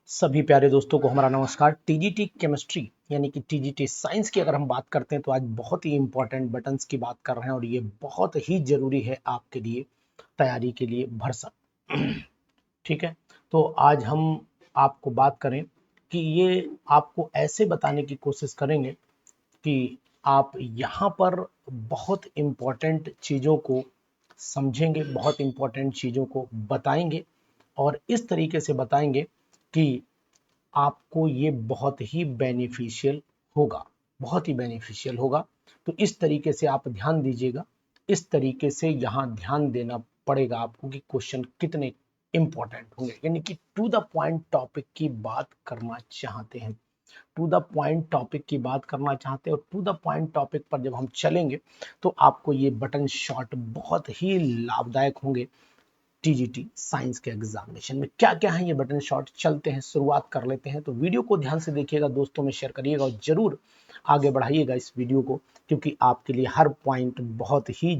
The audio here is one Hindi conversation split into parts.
सभी प्यारे दोस्तों को हमारा नमस्कार। टीजीटी केमिस्ट्री यानी कि टीजीटी साइंस की अगर हम बात करते हैं तो आज बहुत ही इंपॉर्टेंट बटन्स की बात कर रहे हैं और ये बहुत ही जरूरी है आपके लिए तैयारी के लिए भरसक। ठीक है, तो आज हम आपको बात करें कि ये आपको ऐसे बताने की कोशिश करेंगे कि आप यहाँ पर बहुत इंपॉर्टेंट चीज़ों को समझेंगे, बहुत इंपॉर्टेंट चीज़ों को बताएंगे और इस तरीके से बताएंगे कि आपको ये बहुत ही बेनिफिशियल होगा, बहुत ही बेनिफिशियल होगा। तो इस तरीके से आप ध्यान दीजिएगा, इस तरीके से यहाँ ध्यान देना पड़ेगा आपको कि क्वेश्चन कितने इंपॉर्टेंट होंगे, यानी कि टू द पॉइंट टॉपिक की बात करना चाहते हैं, टू द पॉइंट टॉपिक की बात करना चाहते हैं और टू द पॉइंट टॉपिक पर जब हम चलेंगे तो आपको ये बटन शॉट बहुत ही लाभदायक होंगे। टीजीटी साइंस के एग्जामिनेशन में क्या क्या है ये बटन शॉट, चलते हैं शुरुआत कर लेते हैं। तो वीडियो को ध्यान से देखिएगा, दोस्तों में शेयर करिएगा और जरूर आगे बढ़ाइएगा इस वीडियो को, क्योंकि आपके लिए हर पॉइंट बहुत ही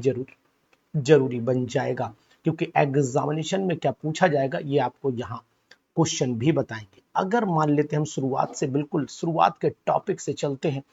जरूरी बन जाएगा, क्योंकि एग्जामिनेशन में क्या पूछा जाएगा ये आपको यहाँ क्वेश्चन भी बताएंगे। अगर मान लेते हैं हम शुरुआत से, बिल्कुल शुरुआत के टॉपिक से चलते हैं,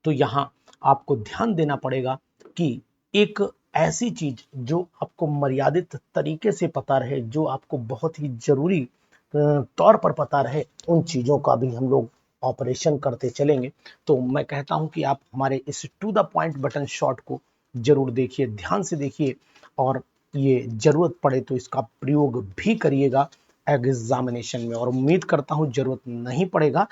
तो यहाँ आपको ध्यान देना पड़ेगा कि एक ऐसी चीज जो आपको मर्यादित तरीके से पता रहे, जो आपको बहुत ही जरूरी तौर पर पता रहे, उन चीजों का भी हम लोग ऑपरेशन करते चलेंगे। तो मैं कहता हूं कि आप हमारे इस to the point button shot को जरूर देखिए, ध्यान से देखिए और ये जरूरत पड़े तो इसका प्रयोग भी करिएगा एग्जामिनेशन में, और उम्मीद करता हूं जरूरत नहीं पड़ेगा,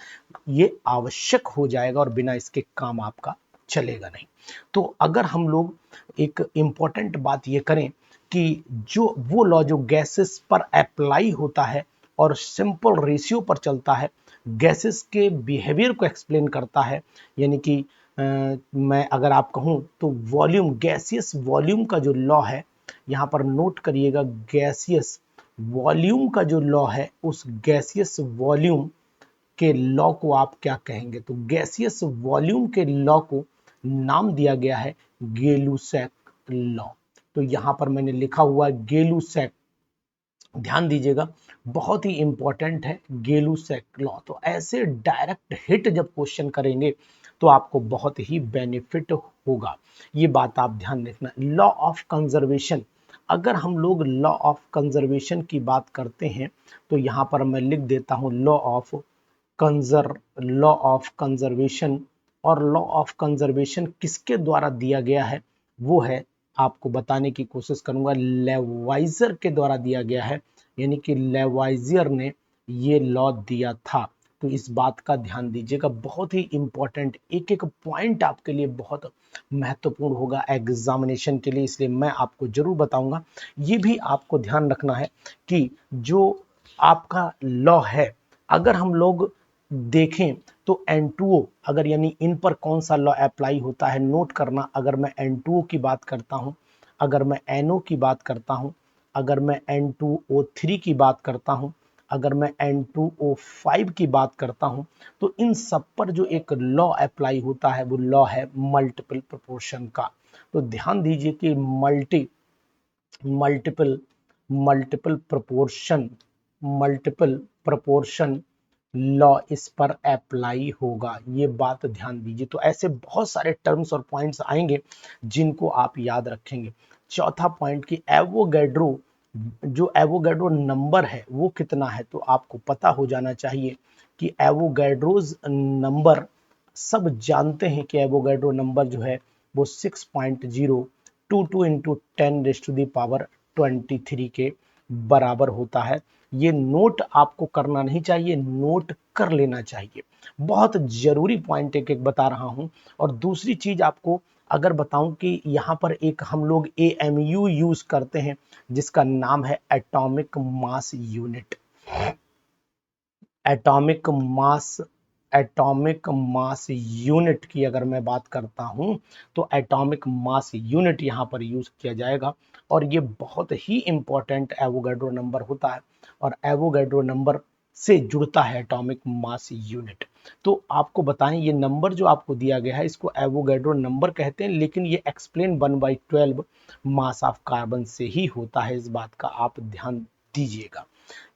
ये आवश्यक हो जाएगा और बिना इसके काम आपका चलेगा नहीं। तो अगर हम लोग एक इंपॉर्टेंट बात ये करें कि जो वो लॉ जो गैसेस पर अप्लाई होता है और सिंपल रेशियो पर चलता है, गैसेस के बिहेवियर को एक्सप्लेन करता है, यानी कि मैं अगर आप कहूं तो वॉल्यूम, गैसियस वॉल्यूम का जो लॉ है, यहां पर नोट करिएगा, गैसियस वॉल्यूम का जो लॉ है, उस गैसियस वॉल्यूम के लॉ को आप क्या कहेंगे? तो गैसियस वॉल्यूम के लॉ को नाम दिया गया है गेलुसैक लॉ। तो यहां पर मैंने लिखा हुआ है गेलुसैक, ध्यान दीजिएगा, बहुत ही इंपॉर्टेंट है गेलुसैक लॉ। तो ऐसे डायरेक्ट हिट जब क्वेश्चन करेंगे तो आपको बहुत ही बेनिफिट होगा, ये बात आप ध्यान रखना। लॉ ऑफ कंजर्वेशन, अगर हम लोग लॉ ऑफ कंजर्वेशन की बात करते हैं तो यहां पर मैं लिख देता हूं लॉ ऑफ कंजर्वेशन। और लॉ ऑफ कंजर्वेशन किसके द्वारा दिया गया है, वो है, आपको बताने की कोशिश करूंगा, लेवाइजर के द्वारा दिया गया है, यानी कि लेवाइजर ने ये लॉ दिया था। तो इस बात का ध्यान दीजिएगा, बहुत ही इंपॉर्टेंट, एक एक पॉइंट आपके लिए बहुत महत्वपूर्ण होगा एग्जामिनेशन के लिए, इसलिए मैं आपको जरूर बताऊंगा। ये भी आपको ध्यान रखना है कि जो आपका लॉ है, अगर हम लोग देखें तो N2O, अगर यानी इन पर कौन सा लॉ अप्लाई होता है, नोट करना। अगर मैं N2O की बात करता हूं, अगर मैं NO की बात करता हूं, अगर मैं N2O3 की बात करता हूं, अगर मैं N2O5 की बात करता हूं, तो इन सब पर जो एक लॉ अप्लाई होता है वो लॉ है मल्टीपल प्रोपोर्शन का। तो ध्यान दीजिए कि multiple multiple proportion multiple proportion law इस पर अप्लाई होगा, ये बात ध्यान दीजिए। तो ऐसे बहुत सारे टर्म्स और पॉइंट्स आएंगे जिनको आप याद रखेंगे। चौथा पॉइंट कि एवोगैड्रो, जो एवोगैड्रो नंबर है वो कितना है, तो आपको पता हो जाना चाहिए कि एवोगैड्रोज नंबर, सब जानते हैं कि एवोगैड्रो नंबर जो है वो 6.022 इंटू 10⁻23 के बराबर होता है। ये नोट आपको करना नहीं चाहिए, नोट कर लेना चाहिए, बहुत जरूरी पॉइंट एक एक बता रहा हूं। और दूसरी चीज आपको अगर बताऊं कि यहाँ पर एक हम लोग AMU यूज करते हैं जिसका नाम है atomic mass unit. Atomic mass atomic mass unit की अगर मैं बात करता हूं तो एटॉमिक मास यूनिट यहां पर यूज किया जाएगा, और ये बहुत ही इंपॉर्टेंट एवोगैड्रो नंबर होता है, और एवोगैड्रो नंबर से जुड़ता है एटॉमिक मास यूनिट। तो आपको बताएं, ये नंबर जो आपको दिया गया है इसको एवोगैड्रो नंबर कहते हैं, लेकिन ये एक्सप्लेन 1/12 मास ऑफ कार्बन से ही होता है, इस बात का आप ध्यान दीजिएगा।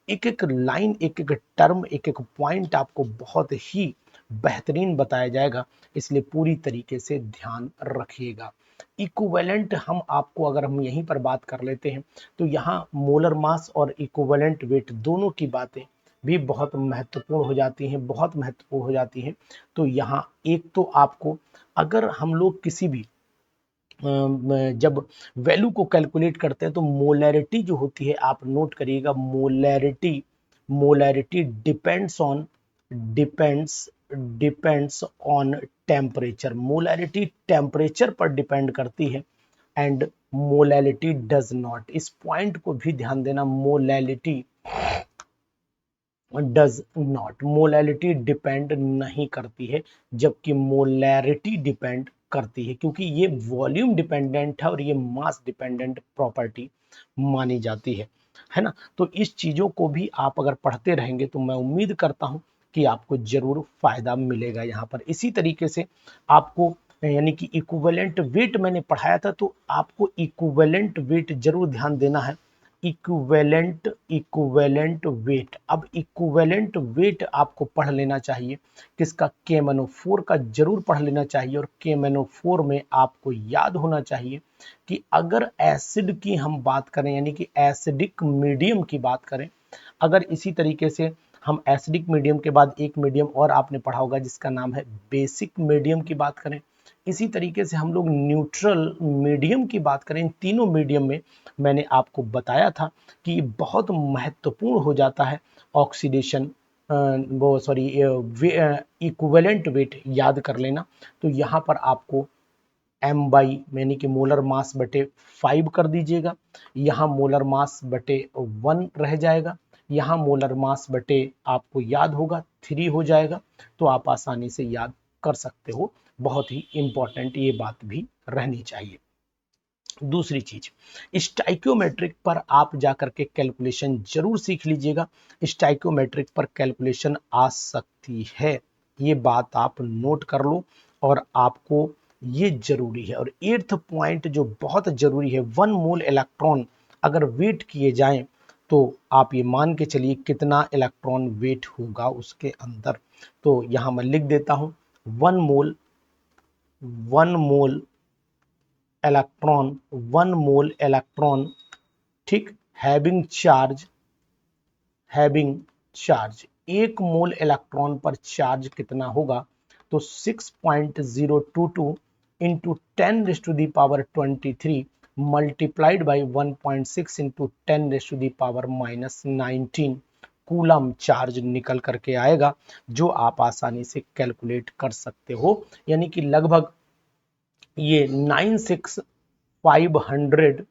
एक एक लाइन, एक एक टर्म, एक एक पॉइंट आपको बहुत ही बेहतरीन बताया जाएगा, इसलिए पूरी तरीके से ध्यान रखिएगा। इक्विवेलेंट हम आपको, अगर हम यहीं पर बात कर लेते हैं तो यहाँ मोलर मास और इक्विवेलेंट वेट दोनों की बातें भी बहुत महत्वपूर्ण हो जाती हैं, बहुत महत्वपूर्ण हो जाती हैं। तो यहाँ एक तो आपको, अगर हम लोग किसी भी जब वैल्यू को कैलकुलेट करते हैं तो मोलैरिटी जो होती है, आप नोट करिएगा, molarity molarity depends depends on temperature. Molarity temperature पर डिपेंड करती है एंड मोलैलिटी डज नॉट। इस पॉइंट को भी ध्यान देना, molality does not, molality depend नहीं करती है, जबकि मोलैरिटी डिपेंड करती है, क्योंकि ये वॉल्यूम डिपेंडेंट है और ये मास डिपेंडेंट प्रॉपर्टी मानी जाती है ना। तो इस चीजों को भी आप अगर पढ़ते रहेंगे तो मैं उम्मीद करता हूं कि आपको जरूर फायदा मिलेगा यहाँ पर। इसी तरीके से आपको, यानी कि इक्विवेलेंट वेट मैंने पढ़ाया था, तो आपको इक्विवेलेंट वेट जरूर ध्यान देना है। इक्विवेलेंट वेट, अब इक्विवेलेंट वेट आपको पढ़ लेना चाहिए किसका, KMnO4 का जरूर पढ़ लेना चाहिए। और KMnO4 में आपको याद होना चाहिए कि अगर एसिड की हम बात करें, यानी कि एसिडिक मीडियम की बात करें, अगर इसी तरीके से हम एसिडिक मीडियम के बाद एक मीडियम और आपने पढ़ा होगा जिसका नाम है बेसिक मीडियम की बात करें, इसी तरीके से हम लोग न्यूट्रल मीडियम की बात करें, इन तीनों मीडियम में मैंने आपको बताया था कि बहुत महत्वपूर्ण हो जाता है ऑक्सीडेशन, वो सॉरी इक्विवेलेंट वेट याद कर लेना। तो यहाँ पर आपको m बाई, यानी कि मोलर मास बटे 5 कर दीजिएगा, यहाँ मोलर मास बटे 1 रह जाएगा, यहाँ मोलर मास बटे आपको याद होगा 3 हो जाएगा। तो आप आसानी से याद कर सकते हो, बहुत ही इंपॉर्टेंट ये बात भी रहनी चाहिए। दूसरी चीज, स्टाइक्योमेट्रिक पर आप जाकर के कैलकुलेशन जरूर सीख लीजिएगा। स्टाइक्योमेट्रिक पर कैलकुलेशन आ सकती है, ये बात आप नोट कर लो और आपको ये जरूरी है। और 8th पॉइंट जो बहुत जरूरी है, 1 मोल इलेक्ट्रॉन अगर वेट किए जाएं तो आप ये मान के चलिए कितना इलेक्ट्रॉन वेट होगा उसके अंदर। तो यहां मैं लिख देता हूं, 1 मोल इलेक्ट्रॉन, 1 मोल इलेक्ट्रॉन, ठीक, हैविंग चार्ज, 1 मोल इलेक्ट्रॉन पर चार्ज कितना होगा, तो 6.022 into 10⁻23 multiplied by 1.6 into 10⁻⁻19 coulomb charge निकल करके आएगा, जो आप आसानी से कैलकुलेट कर सकते हो। यानी कि लगभग ये 96,500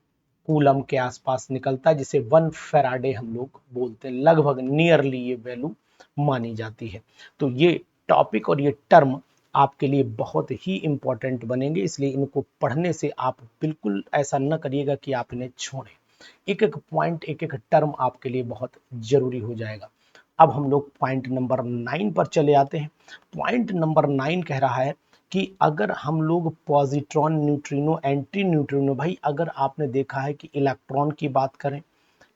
कूलम के आसपास निकलता है, जिसे 1 फैराडे हम लोग बोलते हैं, लगभग नियरली ये वैल्यू मानी जाती है। तो ये टॉपिक और ये टर्म आपके लिए बहुत ही इंपॉर्टेंट बनेंगे, इसलिए इनको पढ़ने से आप बिल्कुल ऐसा न करिएगा कि आप इन्हें छोड़ें। एक एक पॉइंट, एक एक टर्म आपके लिए बहुत जरूरी हो जाएगा। अब हम लोग पॉइंट नंबर 9 पर चले आते हैं। पॉइंट नंबर 9 कह रहा है कि अगर हम लोग पॉजिट्रॉन, न्यूट्रिनो, एंटी न्यूट्रिनो, भाई अगर आपने देखा है कि इलेक्ट्रॉन की बात करें,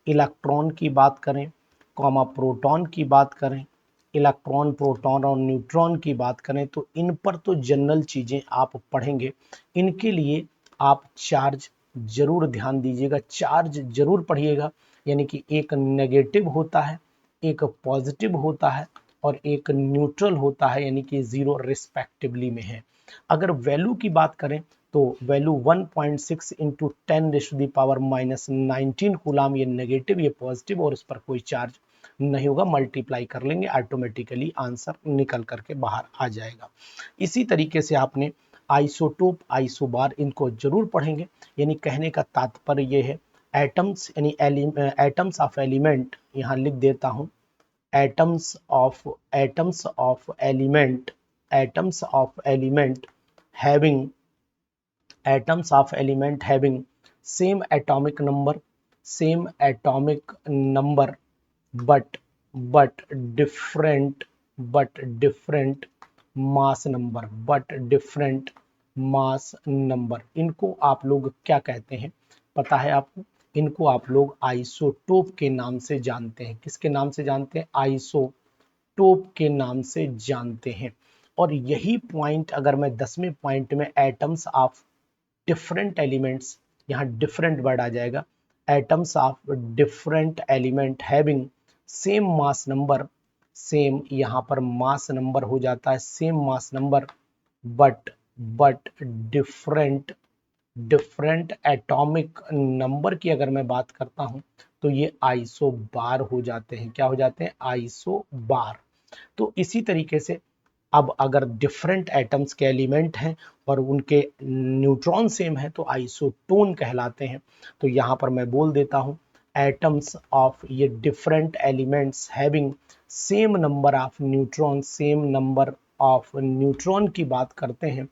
इलेक्ट्रॉन की बात करें, कॉमा प्रोटॉन की बात करें, इलेक्ट्रॉन, प्रोटॉन और न्यूट्रॉन की बात करें, तो इन पर तो जनरल चीजें आप पढ़ेंगे। इनके लिए आप चार्ज जरूर ध्यान दीजिएगा, चार्ज जरूर पढ़िएगा। यानी कि एक नेगेटिव होता है, एक पॉजिटिव होता है और एक न्यूट्रल होता है, यानी कि 0 रिस्पेक्टिवली में है। अगर वैल्यू की बात करें तो वैल्यू 1.6 इंटू 10⁻⁻19 कूलाम, ये नेगेटिव, ये पॉजिटिव, और इस पर कोई चार्ज नहीं होगा। मल्टीप्लाई कर लेंगे, ऑटोमेटिकली आंसर निकल करके बाहर आ जाएगा। इसी तरीके से आपने आइसोटोप, आइसोबार, इनको जरूर पढ़ेंगे। यानी कहने का तात्पर्य ये है, एटम्स यानी एटम्स ऑफ एलिमेंट, यहाँ लिख देता हूं, atoms of element having same atomic number but different mass number, इनको आप लोग क्या कहते हैं पता है आपको? इनको आप लोग आइसोटोप के नाम से जानते हैं। किसके नाम से जानते हैं? आइसोटोप के नाम से जानते हैं। और यही पॉइंट अगर मैं 10वें पॉइंट में एटम्स ऑफ डिफरेंट एलिमेंट्स, यहाँ डिफरेंट वर्ड आ जाएगा, atoms of different element having same mass number, same यहाँ पर मास नंबर हो जाता है, same mass number but different different atomic number की अगर मैं बात करता हूं तो ये आइसो बार हो जाते हैं। क्या हो जाते हैं? आइसो बार। तो इसी तरीके से अब अगर डिफरेंट एटम्स के एलिमेंट हैं और उनके न्यूट्रॉन सेम है तो आइसोटोन कहलाते हैं। तो यहाँ पर मैं बोल देता हूँ एटम्स ऑफ ये different elements having same number of neutron, same number of neutron की बात करते हैं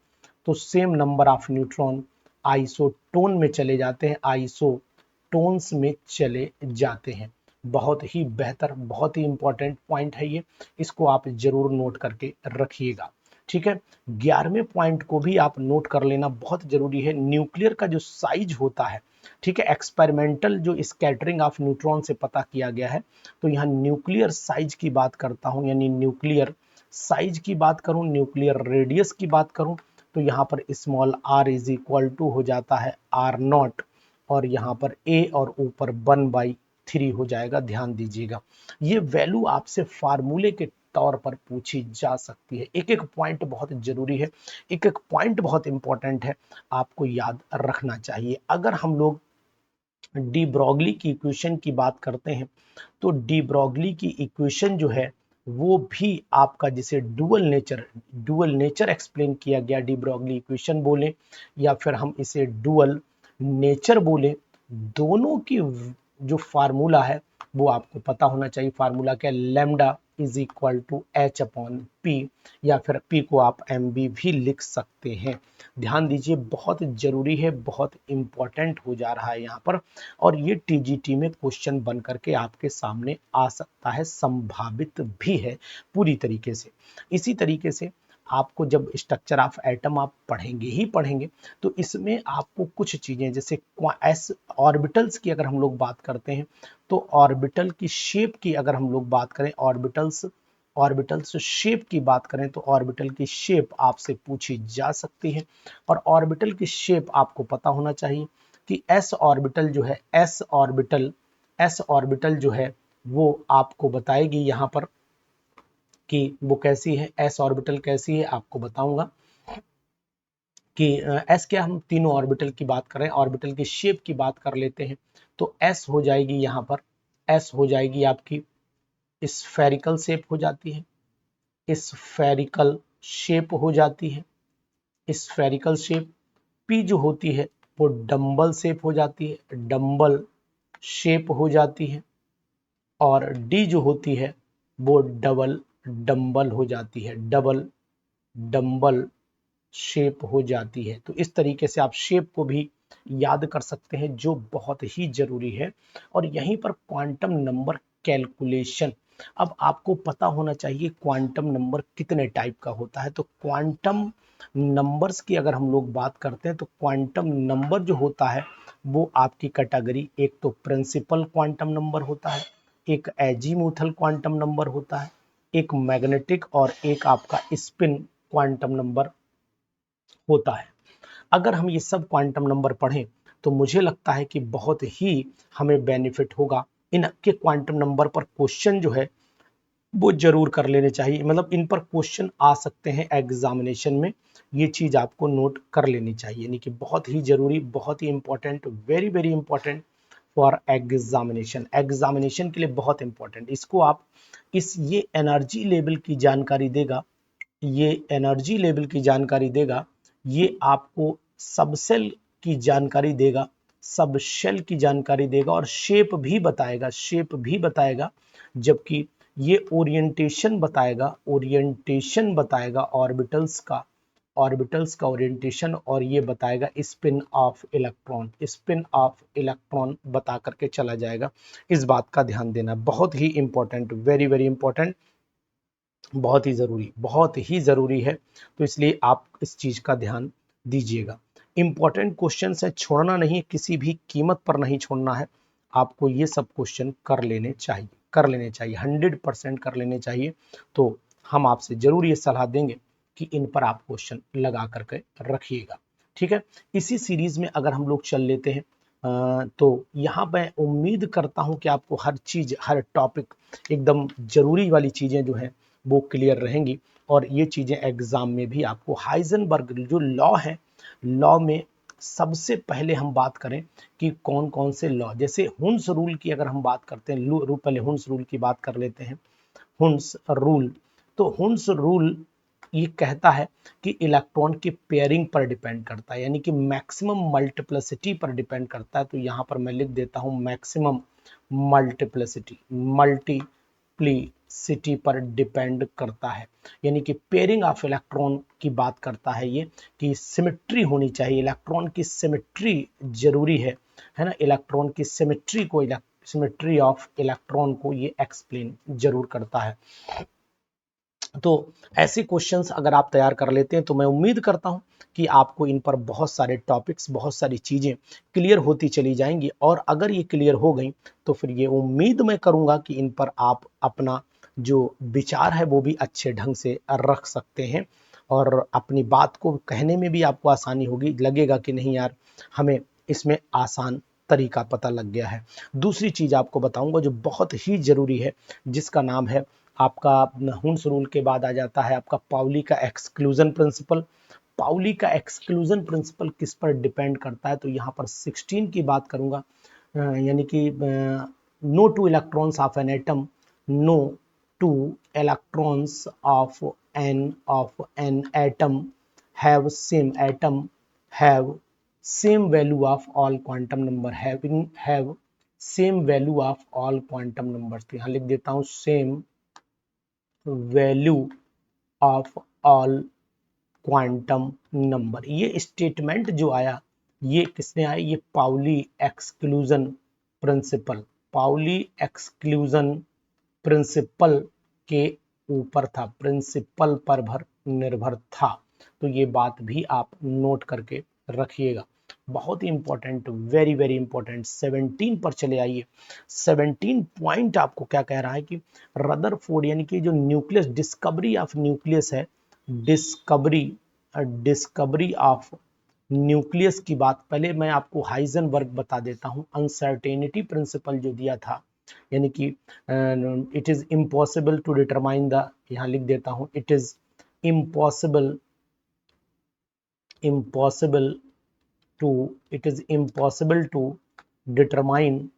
तो same number of neutron isotone में चले जाते हैं, आइसोटोन्स में चले जाते हैं। बहुत ही बेहतर, बहुत ही इंपॉर्टेंट पॉइंट है ये, इसको आप जरूर नोट करके रखिएगा। ठीक है, 11वें पॉइंट को भी आप नोट कर लेना, बहुत जरूरी है। न्यूक्लियर का जो साइज होता है, ठीक है, एक्सपेरिमेंटल जो स्कैटरिंग ऑफ न्यूट्रॉन से पता किया गया है, तो यहाँ न्यूक्लियर साइज की बात करता हूँ, यानी न्यूक्लियर साइज की बात करूँ, न्यूक्लियर रेडियस की बात करूँ तो यहाँ पर small r is equal to हो जाता है r0 और यहाँ पर a और ऊपर 1/3 हो जाएगा। ध्यान दीजिएगा, ये वैल्यू आपसे फार्मूले के तौर पर पूछी जा सकती है। एक एक पॉइंट बहुत जरूरी है, एक एक पॉइंट बहुत इंपॉर्टेंट है, आपको याद रखना चाहिए। अगर हम लोग डी ब्रॉगली की इक्वेशन की बात करते हैं तो डी ब्रॉगली की इक्वेशन जो है वो भी आपका, जिसे डुअल नेचर एक्सप्लेन किया गया, डी ब्रॉगली इक्वेशन बोले या फिर हम इसे डुअल नेचर बोले, दोनों की जो फार्मूला है वो आपको पता होना चाहिए। फार्मूला क्या? Lambda is equal to H upon P, या फिर पी को आप एम बी भी लिख सकते हैं। ध्यान दीजिए, बहुत जरूरी है, बहुत इंपॉर्टेंट हो जा रहा है यहाँ पर, और ये टीजीटी में क्वेश्चन बन करके आपके सामने आ सकता है, संभावित भी है पूरी तरीके से। इसी तरीके से आपको जब स्ट्रक्चर ऑफ एटम आप पढ़ेंगे ही पढ़ेंगे तो इसमें आपको कुछ चीजें, जैसे एस ऑर्बिटल्स की अगर हम लोग बात करते हैं तो ऑर्बिटल की शेप की अगर हम लोग बात करें, ऑर्बिटल्स शेप की बात करें तो ऑर्बिटल की शेप आपसे पूछी जा सकती है। और ऑर्बिटल की शेप आपको पता होना चाहिए कि एस ऑर्बिटल जो है वो आपको बताएगी यहाँ पर कि वो कैसी है, एस ऑर्बिटल कैसी है आपको बताऊंगा कि एस क्या, हम तीनों ऑर्बिटल की बात करें, ऑर्बिटल की शेप की बात कर लेते हैं तो एस हो जाएगी यहाँ पर, एस हो जाएगी आपकी स्फेरिकल शेप हो जाती है, स्फेरिकल शेप हो जाती है, स्फेरिकल शेप। पी जो होती है वो डंबल शेप हो जाती है, डंबल शेप हो जाती है। और डी जो होती है वो डबल डंबल हो जाती है, डबल डंबल शेप हो जाती है। तो इस तरीके से आप शेप को भी याद कर सकते हैं, जो बहुत ही जरूरी है। और यहीं पर क्वांटम नंबर कैलकुलेशन, अब आपको पता होना चाहिए क्वांटम नंबर कितने टाइप का होता है। तो क्वांटम नंबर्स की अगर हम लोग बात करते हैं तो क्वांटम नंबर जो होता है वो आपकी कैटेगरी, एक तो प्रिंसिपल क्वांटम नंबर होता है, एक एजीमुथल क्वांटम नंबर होता है, एक मैग्नेटिक और एक आपका स्पिन क्वांटम नंबर होता है। अगर हम ये सब क्वांटम नंबर पढ़ें तो मुझे लगता है कि बहुत ही हमें बेनिफिट होगा। इनके क्वांटम नंबर पर क्वेश्चन जो है वो जरूर कर लेने चाहिए, मतलब इन पर क्वेश्चन आ सकते हैं एग्जामिनेशन में, ये चीज आपको नोट कर लेनी चाहिए, यानी कि बहुत ही जरूरी, बहुत ही important, very very important for examination के लिए बहुत इंपॉर्टेंट। इसको आप ये एनर्जी लेवल की जानकारी देगा, ये एनर्जी लेवल की जानकारी देगा, ये आपको सबसेल की जानकारी देगा, सब शेल की जानकारी देगा, और शेप भी बताएगा, जबकि ये ओरिएंटेशन बताएगा ऑर्बिटल्स का ओरिएंटेशन, और ये बताएगा स्पिन ऑफ इलेक्ट्रॉन बता करके चला जाएगा। इस बात का ध्यान देना, बहुत ही इंपॉर्टेंट, वेरी वेरी इंपॉर्टेंट, बहुत ही ज़रूरी है। तो इसलिए आप इस चीज़ का ध्यान दीजिएगा। इंपॉर्टेंट क्वेश्चन है, छोड़ना नहीं, किसी भी कीमत पर नहीं छोड़ना है। आपको ये सब क्वेश्चन कर लेने चाहिए, 100% कर लेने चाहिए। तो हम आपसे जरूर ये सलाह देंगे कि इन पर आप क्वेश्चन लगा करके रखिएगा। ठीक है, इसी सीरीज में अगर हम लोग चल लेते हैं तो यहाँ मैं उम्मीद करता हूँ कि आपको हर चीज, हर टॉपिक, एकदम जरूरी वाली चीजें जो हैं वो क्लियर रहेंगी। और ये चीजें एग्जाम में भी आपको, हाइजेनबर्ग जो लॉ है, लॉ में सबसे पहले हम बात करें कि कौन कौन से लॉ, जैसे हुन्स रूल की अगर हम बात करते हैं, पहले हुन्स रूल की बात कर लेते हैं। हुन्स रूल, तो हुन्स रूल ये कहता है कि इलेक्ट्रॉन की पेयरिंग पर डिपेंड करता है, यानी कि मैक्सिमम मल्टीप्लिसिटी पर डिपेंड करता है। तो यहाँ पर मैं लिख देता हूँ मैक्सिमम मल्टीप्लिसिटी, मल्टीप्लिसिटी पर डिपेंड करता है, यानी कि पेयरिंग ऑफ इलेक्ट्रॉन की बात करता है ये, कि सिमेट्री होनी चाहिए, इलेक्ट्रॉन की सिमेट्री जरूरी है ना, इलेक्ट्रॉन की सिमेट्री को, सिमेट्री ऑफ इलेक्ट्रॉन को ये एक्सप्लेन जरूर करता है। तो ऐसे क्वेश्चंस अगर आप तैयार कर लेते हैं तो मैं उम्मीद करता हूं कि आपको इन पर बहुत सारे टॉपिक्स, बहुत सारी चीजें क्लियर होती चली जाएंगी। और अगर ये क्लियर हो गई तो फिर ये उम्मीद मैं करूंगा कि इन पर आप अपना जो विचार है वो भी अच्छे ढंग से रख सकते हैं, और अपनी बात को कहने में भी आपको आसानी होगी, लगेगा कि नहीं यार हमें इसमें आसान तरीका पता लग गया है। दूसरी चीज आपको बताऊंगा जो बहुत ही जरूरी है, जिसका नाम है आपका, हुन्स रूल के बाद आ जाता है आपका पाउली का एक्सक्लूजन प्रिंसिपल। पाउली का एक्सक्लूजन प्रिंसिपल किस पर डिपेंड करता है, तो यहाँ पर 16 की बात करूंगा, यानी कि no two electrons of an atom, no two electrons of an atom have same atom have same value of all quantum number, have same value of all quantum number. तो यहाँ लिख देता हूँ same value of all quantum number. ये स्टेटमेंट जो आया, ये किसने आया, ये Pauli exclusion principle, Pauli exclusion principle के ऊपर था, प्रिंसिपल पर भर निर्भर था। तो ये बात भी आप नोट करके रखिएगा, बहुत ही इंपॉर्टेंट, वेरी वेरी इंपॉर्टेंट। 17 पर चले आइए। 17 पॉइंट आपको क्या कह रहा है कि रदरफोर्ड, यानी कि जो न्यूक्लियस, डिस्कवरी ऑफ न्यूक्लियस है, डिस्कवरी ऑफ न्यूक्लियस की बात, पहले मैं आपको हाइजेनबर्ग बता देता हूं, अनसर्टेनिटी प्रिंसिपल जो दिया था, यानी कि it is impossible to determine the, यहां लिख देता हूं, it is impossible it is impossible to determine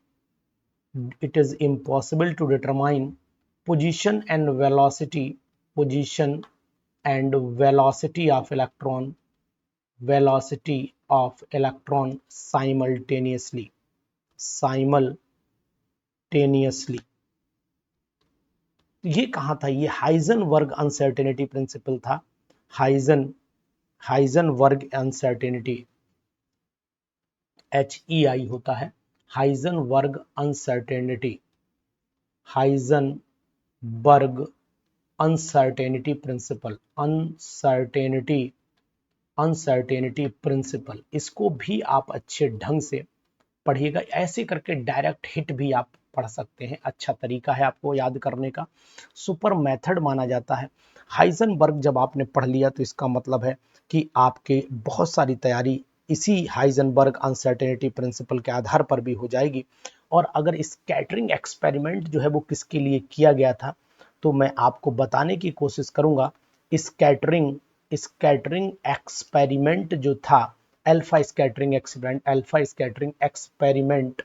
position and velocity, of electron simultaneously, ये कहाँ था, ये हाइजेनबर्ग अनसर्टेनिटी प्रिंसिपल था। हाइजेनबर्ग अनसर्टेनिटी, HEI होता है, Heisenberg uncertainty, Heisenberg uncertainty principle, uncertainty principle, इसको भी आप अच्छे ढंग से पढ़िएगा। ऐसे करके डायरेक्ट हिट भी आप पढ़ सकते हैं, अच्छा तरीका है आपको याद करने का, सुपर मेथड माना जाता है। हाइजेनबर्ग जब आपने पढ़ लिया तो इसका मतलब है कि आपके बहुत सारी तैयारी इसी हाइजेनबर्ग अनसर्टेनिटी प्रिंसिपल के आधार पर भी हो जाएगी। और अगर स्कैटरिंग एक्सपेरिमेंट जो है वो किसके लिए किया गया था, तो मैं आपको बताने की कोशिश करूंगा। स्कैटरिंग एक्सपेरिमेंट जो था, अल्फा स्कैटरिंग एक्सपेरिमेंट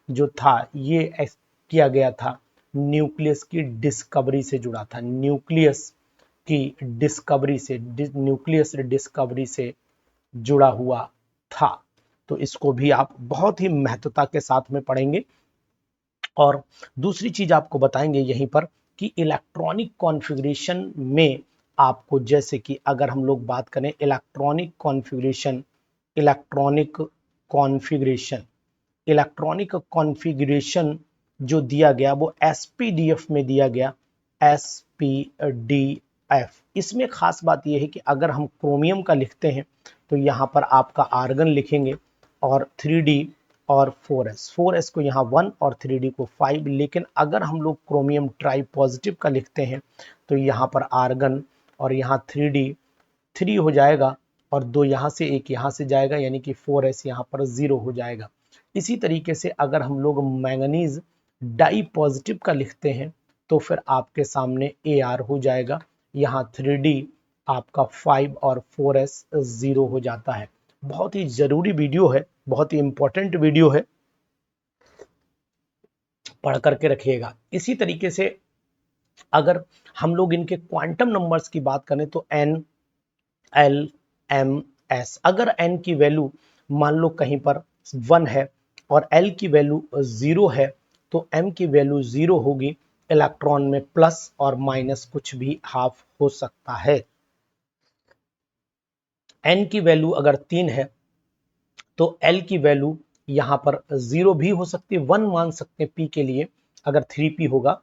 जो था, ये किया गया था न्यूक्लियस की डिस्कवरी से जुड़ा था, न्यूक्लियस डिस्कवरी से जुड़ा हुआ था। तो इसको भी आप बहुत ही महत्वता के साथ में पढ़ेंगे। और दूसरी चीज आपको बताएंगे यहीं पर कि इलेक्ट्रॉनिक कॉन्फ़िगरेशन में आपको, जैसे कि अगर हम लोग बात करें इलेक्ट्रॉनिक कॉन्फ़िगरेशन जो दिया गया वो SPDF में दिया गया, SPDF। इसमें खास बात यह है कि अगर हम क्रोमियम का लिखते हैं तो यहाँ पर आपका आर्गन लिखेंगे और 3D और 4s को यहाँ 1 और 3D को 5। लेकिन अगर हम लोग क्रोमियम ट्राई पॉजिटिव का लिखते हैं तो यहाँ पर आर्गन और यहाँ 3D 3 हो जाएगा और 2 यहाँ से 1 यहाँ से जाएगा, यानी कि 4s यहाँ पर 0 हो जाएगा। इसी तरीके से अगर हम लोग मैंगनीज डाई पॉजिटिव का लिखते हैं तो फिर आपके सामने Ar हो जाएगा, यहाँ 3D आपका 5 और 4s 0 हो जाता है। बहुत ही जरूरी वीडियो है, बहुत ही इंपॉर्टेंट वीडियो है, पढ़ करके रखिएगा। इसी तरीके से अगर हम लोग इनके क्वांटम नंबर्स की बात करें तो n l m s, अगर n की वैल्यू मान लो कहीं पर 1 है और l की वैल्यू 0 है तो m की वैल्यू 0 होगी। इलेक्ट्रॉन में प्लस और माइनस कुछ भी हाफ हो सकता है। n की वैल्यू अगर 3 है तो l की वैल्यू यहां पर 0 भी हो सकती है, 1 मान सकते हैं p के लिए अगर 3p होगा।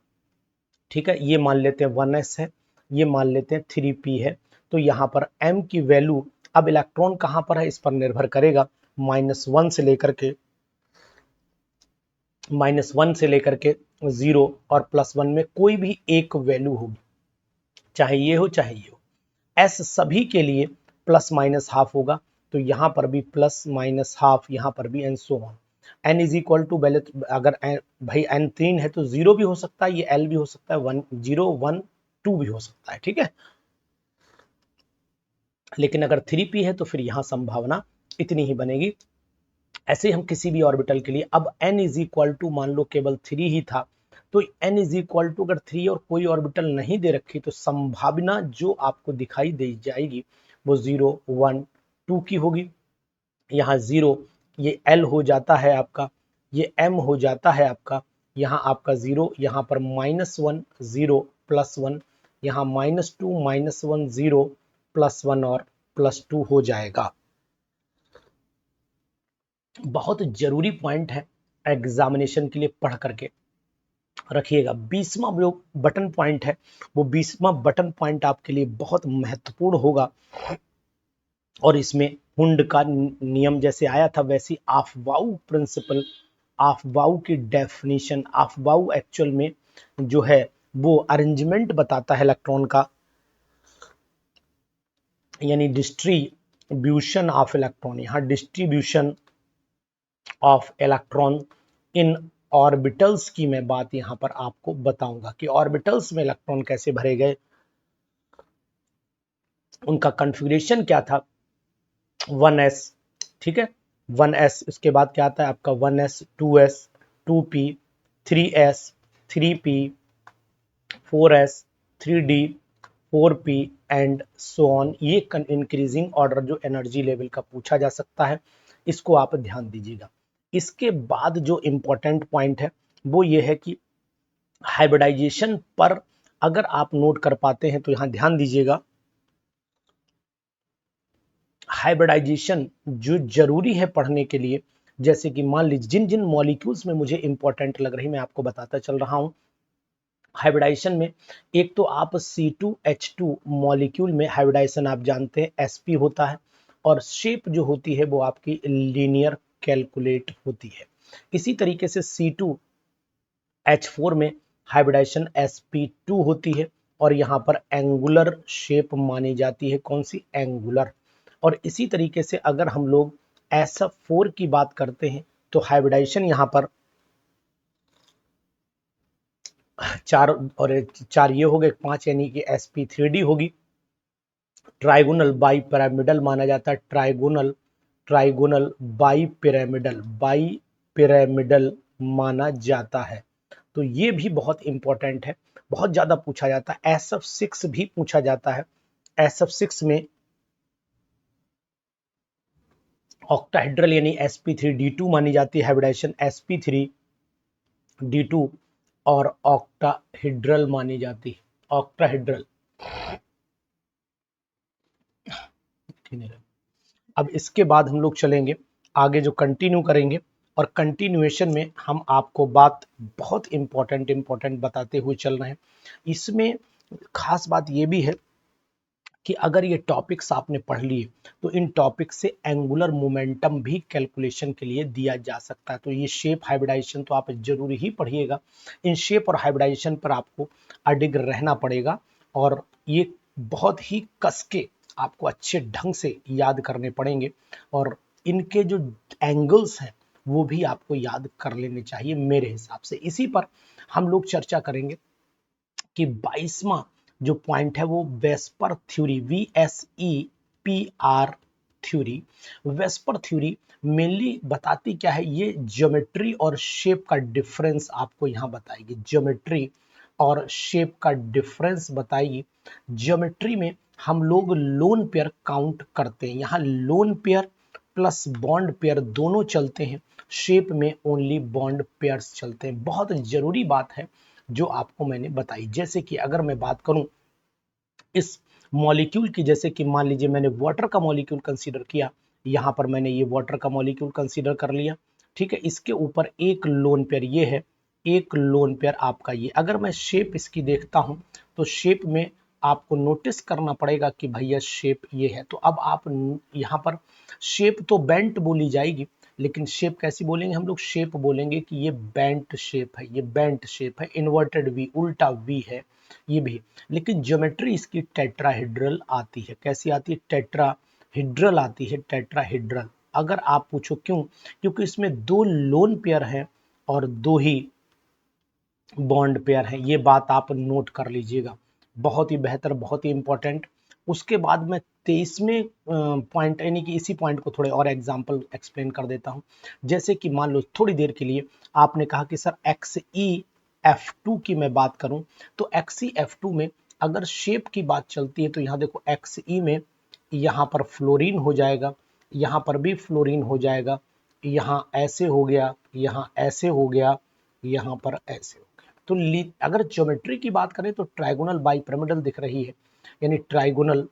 ठीक है, ये मान लेते हैं 1s है, ये मान लेते हैं 3p है। तो यहाँ पर m की वैल्यू, अब इलेक्ट्रॉन कहाँ पर है इस पर निर्भर करेगा, -1 से लेकर के -0 और +1 में कोई भी एक वैल्यू होगी, चाहे ये हो चाहे ये हो। s सभी के लिए प्लस माइनस हाफ होगा, तो यहाँ पर भी प्लस माइनस हाफ, यहाँ पर भी and so on. n is equal to अगर भाई n 3 है तो 0 भी हो सकता है, ये l भी हो सकता है, 1 0 1 2 भी हो सकता है। ठीक है, लेकिन अगर 3p है तो फिर यहाँ संभावना इतनी ही बनेगी। ऐसे हम किसी भी ऑर्बिटल के लिए, अब n इज इक्वल टू मान लो केवल 3 ही था तो n इज इक्वल टू अगर 3 और कोई ऑर्बिटल नहीं दे रखी तो संभावना जो आपको दिखाई दे जाएगी वो 0 1 2 की होगी। यहाँ 0 ये l हो जाता है आपका, ये m हो जाता है आपका, यहाँ आपका 0, यहाँ पर -1 0 +1, यहाँ -2 -1 0 +1 और +2 हो जाएगा। बहुत जरूरी पॉइंट है, एग्जामिनेशन के लिए पढ़ करके रखिएगा। 20वां जो बटन पॉइंट है वो 20वां बटन पॉइंट आपके लिए बहुत महत्वपूर्ण होगा और इसमें हुंड का नियम जैसे आया था वैसी आफबाउ प्रिंसिपल, आफबाउ की डेफिनेशन, आफबाउ एक्चुअल में जो है वो अरेंजमेंट बताता है इलेक्ट्रॉन का, यानी डिस्ट्रीब्यूशन ऑफ इलेक्ट्रॉन। यहाँ distribution of electron in orbitals की मैं बात यहाँ पर आपको बताऊंगा कि ऑर्बिटल्स में इलेक्ट्रॉन कैसे भरे गए, उनका कॉन्फ़िगरेशन क्या था। 1s, ठीक है, 1s, उसके बाद क्या आता है आपका 1s 2s 2p 3s 3p 4s 3d 4p and so on. ये इंक्रीजिंग ऑर्डर जो एनर्जी लेवल का पूछा जा सकता है, इसको आप ध्यान दीजिएगा। इसके बाद जो इंपॉर्टेंट पॉइंट है वो ये है कि हाइब्रिडाइजेशन पर अगर आप नोट कर पाते हैं तो यहां ध्यान दीजिएगा। हाइब्रिडाइजेशन जो जरूरी है पढ़ने के लिए, जैसे कि मान लीजिए जिन जिन मॉलिक्यूल्स में मुझे इंपॉर्टेंट लग रही मैं आपको बताता चल रहा हूं। हाइब्रिडाइजेशन में एक तो आप C2H2 मॉलिक्यूल में हाइब्रिडाइजेशन आप जानते हैं sp होता है और शेप जो होती है वो आपकी लीनियर कैलकुलेट होती है। इसी तरीके से C2H4 में हाइब्रिडाइजेशन sp2 होती है और यहाँ पर एंगुलर शेप मानी जाती है, कौन सी, एंगुलर। और इसी तरीके से अगर हम लोग SF4 की बात करते हैं तो हाइब्रिडाइजेशन यहाँ पर 4 और 4 ये हो गए 5, यानी कि sp3d होगी। ट्राइगोनल बाई पिरामिडल माना जाता है, ट्राइगोनल बाई पिरामिडल माना जाता है। तो ये भी बहुत इंपॉर्टेंट है, बहुत ज्यादा पूछा जाता है। SF6 भी पूछा जाता है। SF6 में ऑक्टाहेड्रल यानी sp3d2 मानी जाती है हाइब्रिडाइजेशन, sp3d2 और ऑक्टाहेड्रल मानी जाती है, ऑक्टाहेड्रल। अब इसके बाद हम लोग चलेंगे आगे, जो कंटिन्यू करेंगे और कंटिन्यूएशन में हम आपको बात बहुत इंपॉर्टेंट बताते हुए चल रहे हैं। इसमें खास बात ये भी है कि अगर ये टॉपिक्स आपने पढ़ लिए तो इन टॉपिक से एंगुलर मोमेंटम भी कैलकुलेशन के लिए दिया जा सकता है। तो ये शेप हाइब्रिडाइजेशन तो आप जरूरी ही पढ़िएगा। इन शेप और हाइब्रिडाइजेशन पर आपको अडिग रहना पड़ेगा और ये बहुत ही कस के आपको अच्छे ढंग से याद करने पड़ेंगे और इनके जो एंगल्स हैं वो भी आपको याद कर लेने चाहिए मेरे हिसाब से। इसी पर हम लोग चर्चा करेंगे कि 22वां जो पॉइंट है वो VSEPR theory, VSEPR theory. VSEPR theory mainly बताती क्या है, ये ज्योमेट्री और शेप का डिफरेंस आपको यहाँ बताएगी। ज्योमेट्री और शेप का डिफरेंस बताएगी। ज्योमेट्री में हम लोग लोन पेयर काउंट करते हैं, यहाँ lone pair plus bond pair दोनों चलते हैं। शेप में ओनली बॉन्ड पेयर्स चलते हैं। बहुत जरूरी बात है जो आपको मैंने बताई। जैसे कि अगर मैं बात करूं इस मॉलिक्यूल की, जैसे कि मान लीजिए मैंने वाटर का मॉलिक्यूल कंसीडर किया, यहां पर मैंने ये वाटर का मॉलिक्यूल कंसीडर कर लिया, ठीक है। इसके ऊपर एक लोन पेयर ये है, एक लोन पेयर आपका ये। अगर मैं शेप इसकी देखता हूं तो शेप में आपको नोटिस करना पड़ेगा कि भैया शेप ये है। तो अब आप यहाँ पर शेप तो बेंट बोली जाएगी, लेकिन शेप कैसी बोलेंगे हम लोग? शेप बोलेंगे कि ये बेंट शेप है, ये बेंट शेप है, इन्वर्टेड वी, उल्टा वी है ये भी। लेकिन ज्योमेट्री इसकी टेट्राहेड्रल आती है। कैसी आती है? टेट्राहेड्रल आती है, टेट्राहेड्रल। अगर आप पूछो क्यों, क्योंकि इसमें दो लोन पेयर हैं और दो ही बॉन्ड पेयर हैं। ये बात आप नोट कर लीजिएगा, बहुत ही बेहतर, बहुत ही इंपॉर्टेंट। उसके बाद मैं 23वें पॉइंट यानी कि इसी पॉइंट को थोड़े और एग्जांपल एक्सप्लेन कर देता हूं। जैसे कि मान लो थोड़ी देर के लिए आपने कहा कि सर XeF2 की मैं बात करूं तो XeF2 में अगर शेप की बात चलती है तो यहाँ देखो Xe में यहाँ पर फ्लोरीन हो जाएगा, यहाँ पर भी फ्लोरीन हो जाएगा, यहाँ ऐसे हो गया, यहाँ ऐसे हो गया, यहाँ पर ऐसे हो गया। तो अगर ज्योमेट्री की बात करें तो ट्राइगोनल बाइपिरामिडल दिख रही है, यानी ट्राइगोनल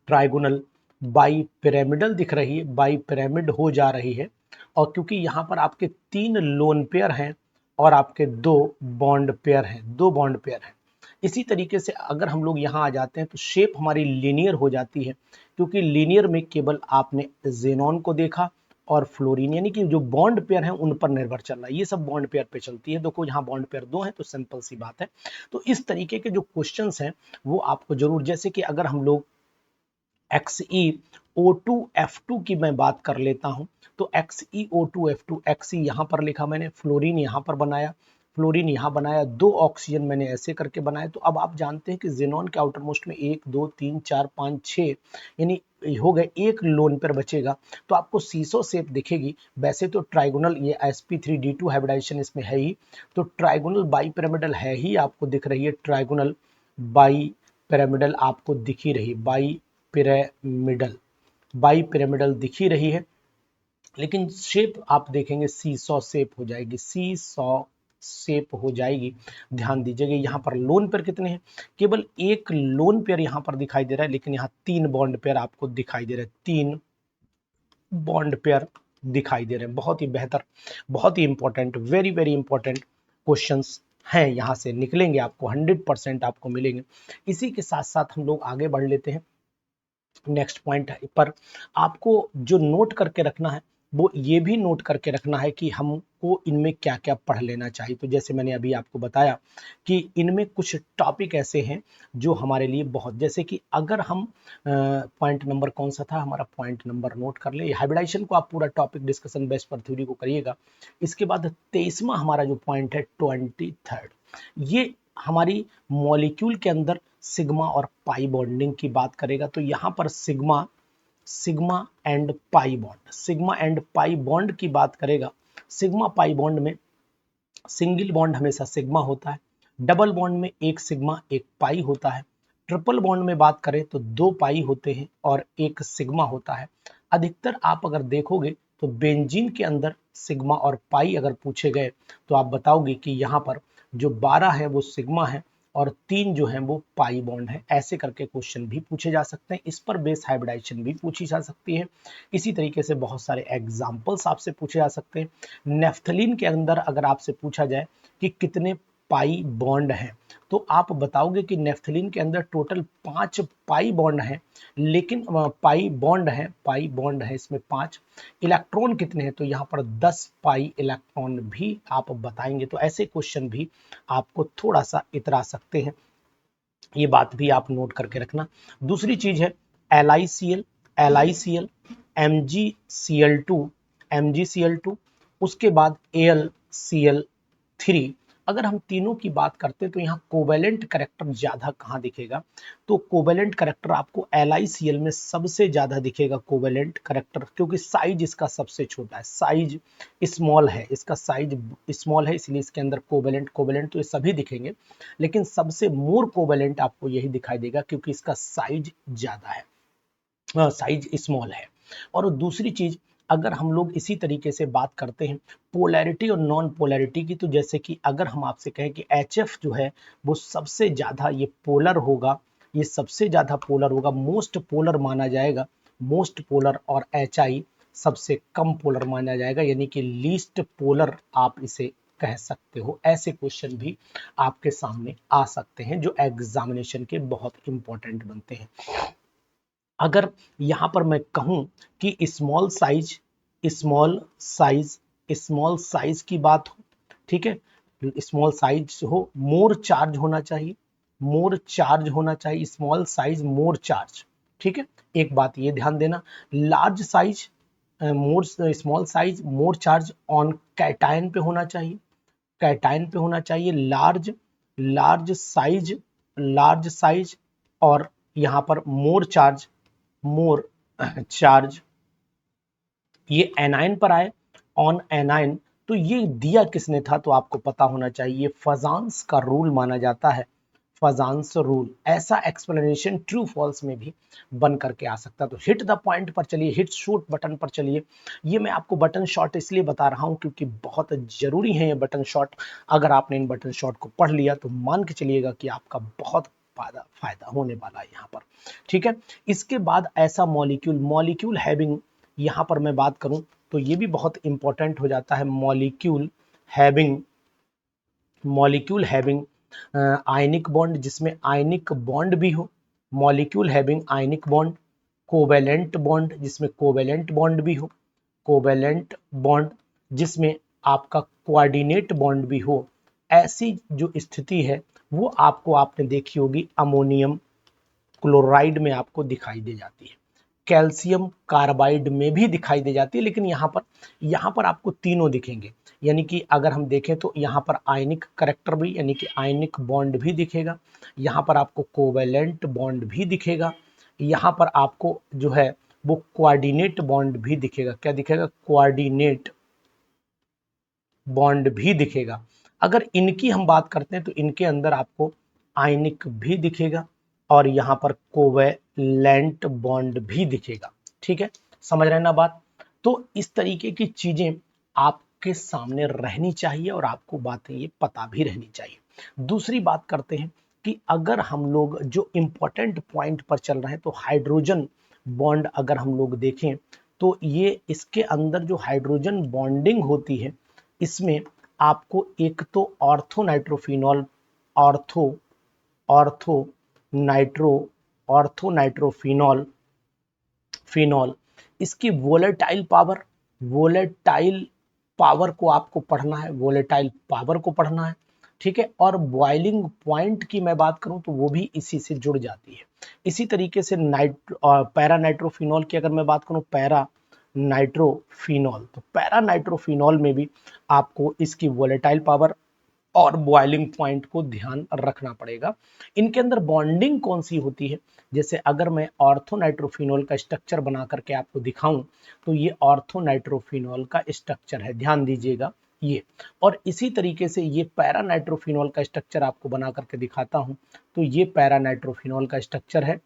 ट्राइगोनल बाई पिरामिडल दिख रही है, बाई पिरामिड हो जा रही है। और क्योंकि यहाँ पर आपके 3 लोन पेयर हैं और आपके 2 बॉन्ड पेयर हैं, 2 बॉन्ड पेयर हैं। इसी तरीके से अगर हम लोग यहाँ आ जाते हैं तो शेप हमारी लीनियर हो जाती है, क्योंकि लीनियर में केवल आपने जेनॉन को देखा और फ्लोरीन, यानी कि जो बॉन्ड पेयर हैं उन पर निर्भर चल रहा है। ये सब बॉन्ड पेयर पे चलती है। देखो यहाँ बॉन्ड पेयर 2 हैं तो सिंपल सी बात है। तो इस तरीके के जो क्वेश्चंस हैं वो आपको जरूर, जैसे कि अगर हम लोग XeO2F2 की मैं बात कर लेता हूं तो XeO2F2, Xe यहां पर लिखा मैंने, फ्लोरीन यहां पर बनाया, फ्लोरीन यहां बनाया, 2 ऑक्सीजन मैंने ऐसे करके बनाया। तो अब आप जानते हैं कि जेनॉन के आउटर मोस्ट में 1 2 3 4 5 6 यानी हो गए, एक लोन पेयर बचेगा तो आपको सीसो शेप दिखेगी। वैसे तो ट्राइगोनल ये sp3d2 हाइब्रिडाइजेशन इसमें है ही, तो ट्राइगोनल बाई पिरामिडल है ही, आपको दिख रही है ट्राइगोनल बाई पिरामिडल, आपको दिख ही रही बाई पिरामिडल, बाई पिरामिडल दिख ही रही है। लेकिन शेप आप देखेंगे सीसॉ शेप हो जाएगी, सीसॉ शेप हो जाएगी। ध्यान दीजिएगा यहाँ पर लोन पेयर कितने हैं? केवल एक लोन पेयर यहाँ पर दिखाई दे रहा है, लेकिन यहाँ 3 बॉन्ड पेयर आपको दिखाई दे रहे हैं, 3 बॉन्ड पेयर दिखाई दे रहे हैं। बहुत ही बेहतर, बहुत ही important, very very important questions हैं, यहाँ से निकलेंगे आपको 100% आपको मिलेंगे। इसी के साथ साथ हम लोग आगे बढ़ लेते हैं। नेक्स्ट पॉइंट पर आपको जो नोट करके रखना है वो ये भी नोट करके रखना है कि हमको इनमें क्या क्या पढ़ लेना चाहिए। तो जैसे मैंने अभी आपको बताया कि इनमें कुछ टॉपिक ऐसे हैं जो हमारे लिए बहुत, जैसे कि अगर हम पॉइंट नंबर कौन सा था हमारा, पॉइंट नंबर नोट कर ले, हाइब्रिडाइजेशन को आप पूरा टॉपिक डिस्कशन वेस्पर थ्योरी को करिएगा। इसके बाद 23वां हमारा जो पॉइंट है 23rd, ये हमारी मॉलिक्यूल के अंदर सिग्मा और पाई बॉन्डिंग की बात करेगा। तो यहाँ पर sigma and pi bond, sigma and pi bond की बात करेगा। सिग्मा पाई बॉन्ड में सिंगल बॉन्ड हमेशा सिग्मा होता है, डबल बॉन्ड में एक सिग्मा एक पाई होता है, ट्रिपल बॉन्ड में बात करें तो 2 पाई होते हैं और एक सिग्मा होता है। अधिकतर आप अगर देखोगे तो बेंजीन के अंदर सिग्मा और पाई अगर पूछे गए तो आप बताओगे कि यहाँ पर जो 12 है वो सिग्मा है और 3 जो है वो पाई बॉन्ड है। ऐसे करके क्वेश्चन भी पूछे जा सकते हैं, इस पर बेस हाइब्रिडाइजेशन भी पूछी जा सकती है। इसी तरीके से बहुत सारे एग्जाम्पल्स आपसे पूछे जा सकते हैं। नेफ्थलीन के अंदर अगर आपसे पूछा जाए कि कितने पाई बॉन्ड हैं तो आप बताओगे कि नेफ्थलीन के अंदर टोटल 5 पाई बॉन्ड हैं, लेकिन पाई बॉन्ड है इसमें 5, इलेक्ट्रॉन कितने हैं, तो यहाँ पर 10 पाई इलेक्ट्रॉन भी आप बताएंगे। तो ऐसे क्वेश्चन भी आपको थोड़ा सा इतरा सकते हैं, ये बात भी आप नोट करके रखना। दूसरी चीज है LiCl, LiCl, MgCl2, MgCl2, उसके बाद AlCl3। अगर हम तीनों की बात करते हैं तो यहाँ कोवेलेंट करेक्टर ज्यादा कहाँ दिखेगा, तो कोवेलेंट करेक्टर आपको LiCl में सबसे ज्यादा दिखेगा कोवेलेंट करेक्टर, क्योंकि साइज इसका सबसे छोटा है, साइज स्मॉल है, इसका साइज स्मॉल है, इसलिए इसके अंदर कोवेलेंट कोवेलेंट तो ये सभी दिखेंगे, लेकिन सबसे मोर कोवेलेंट आपको यही दिखाई देगा क्योंकि इसका साइज ज्यादा है, साइज स्मॉल है। और दूसरी चीज, अगर हम लोग इसी तरीके से बात करते हैं पोलैरिटी और नॉन पोलैरिटी की, तो जैसे कि अगर हम आपसे कहें कि HF जो है वो सबसे ज्यादा ये पोलर होगा, ये सबसे ज्यादा पोलर होगा, मोस्ट पोलर माना जाएगा, मोस्ट पोलर, और HI सबसे कम पोलर माना जाएगा, यानी कि लीस्ट पोलर आप इसे कह सकते हो। ऐसे क्वेश्चन भी आपके सामने आ सकते हैं जो एग्जामिनेशन के बहुत इंपॉर्टेंट बनते हैं। अगर यहाँ पर मैं कहूँ कि स्मॉल साइज की बात हो, ठीक है, स्मॉल साइज हो, मोर चार्ज होना चाहिए, मोर चार्ज होना चाहिए, स्मॉल साइज मोर चार्ज, ठीक है, एक बात ये ध्यान देना। Large size more small size more charge on cation पे होना चाहिए, कैटायन पे होना चाहिए। लार्ज साइज और यहाँ पर मोर चार्ज ये एनायन पर आए, ऑन एनायन, तो ये दिया किसने था, तो आपको पता होना चाहिए, फजांस का रूल माना जाता है, फजांस रूल। ऐसा एक्सप्लेनेशन ट्रू फॉल्स में भी बन करके आ सकता है। तो हिट द पॉइंट पर चलिए, हिट शूट बटन पर चलिए। ये मैं आपको बटन शॉट इसलिए बता रहा हूं क्योंकि बहुत जरूरी है ये बटन शॉट। अगर आपने इन बटन शॉट को पढ़ लिया तो मान के चलिएगा कि आपका बहुत फायदा होने वाला है यहाँ पर, ठीक है। इसके बाद ऐसा मॉलिक्यूल हैविंग, यहाँ पर मैं बात करूं तो ये भी बहुत इंपॉर्टेंट हो जाता है। मॉलिक्यूल हैविंग आयनिक बॉन्ड, जिसमें आयनिक बॉन्ड भी हो, molecule having ionic bond, covalent bond जिसमें कोवेलेंट बॉन्ड भी हो, कोवेलेंट बॉन्ड जिसमें आपका कोऑर्डिनेट बॉन्ड भी हो। ऐसी जो स्थिति है वो आपने देखी होगी अमोनियम क्लोराइड में आपको दिखाई दे जाती है, कैल्शियम कार्बाइड में भी दिखाई दे जाती है, लेकिन यहाँ पर आपको तीनों दिखेंगे। यानी कि अगर हम देखें तो यहाँ पर आयनिक करेक्टर भी, यानी कि आयनिक बॉन्ड भी दिखेगा, यहाँ पर आपको कोवेलेंट बॉन्ड भी दिखेगा, यहाँ पर आपको जो है वो कोऑर्डिनेट बॉन्ड भी दिखेगा। क्या दिखेगा? कोऑर्डिनेट बॉन्ड भी दिखेगा। अगर इनकी हम बात करते हैं तो इनके अंदर आपको आयनिक भी दिखेगा और यहाँ पर कोवेलेंट बॉन्ड भी दिखेगा, ठीक है, समझ रहे हैं ना बात। तो इस तरीके की चीजें आपके सामने रहनी चाहिए और आपको बातें ये पता भी रहनी चाहिए। दूसरी बात करते हैं कि अगर हम लोग जो इंपॉर्टेंट पॉइंट पर चल रहे हैं तो हाइड्रोजन बॉन्ड अगर हम लोग देखें तो ये इसके अंदर जो हाइड्रोजन बॉन्डिंग होती है इसमें आपको एक तो ऑर्थो नाइट्रोफिनॉल इसकी वोलेटाइल पावर को आपको पढ़ना है, वोलेटाइल पावर को पढ़ना है, ठीक है। और बॉइलिंग पॉइंट की मैं बात करूं तो वो भी इसी से जुड़ जाती है। इसी तरीके से पैरा नाइट्रोफिनॉल की अगर मैं बात करूं, पैरा नाइट्रोफिनॉल में भी आपको इसकी वोलेटाइल पावर और बॉइलिंग पॉइंट को ध्यान रखना पड़ेगा। इनके अंदर बॉन्डिंग कौन सी होती है, जैसे अगर मैं ऑर्थोनाइट्रोफिनॉल का स्ट्रक्चर बना करके आपको दिखाऊं तो ये ऑर्थोनाइट्रोफिनॉल का स्ट्रक्चर है, ध्यान दीजिएगा ये। और इसी तरीके से ये पैरा नाइट्रोफिनॉल का स्ट्रक्चर आपको बना करके दिखाता हूं तो ये पैरा नाइट्रोफिनॉल का स्ट्रक्चर है,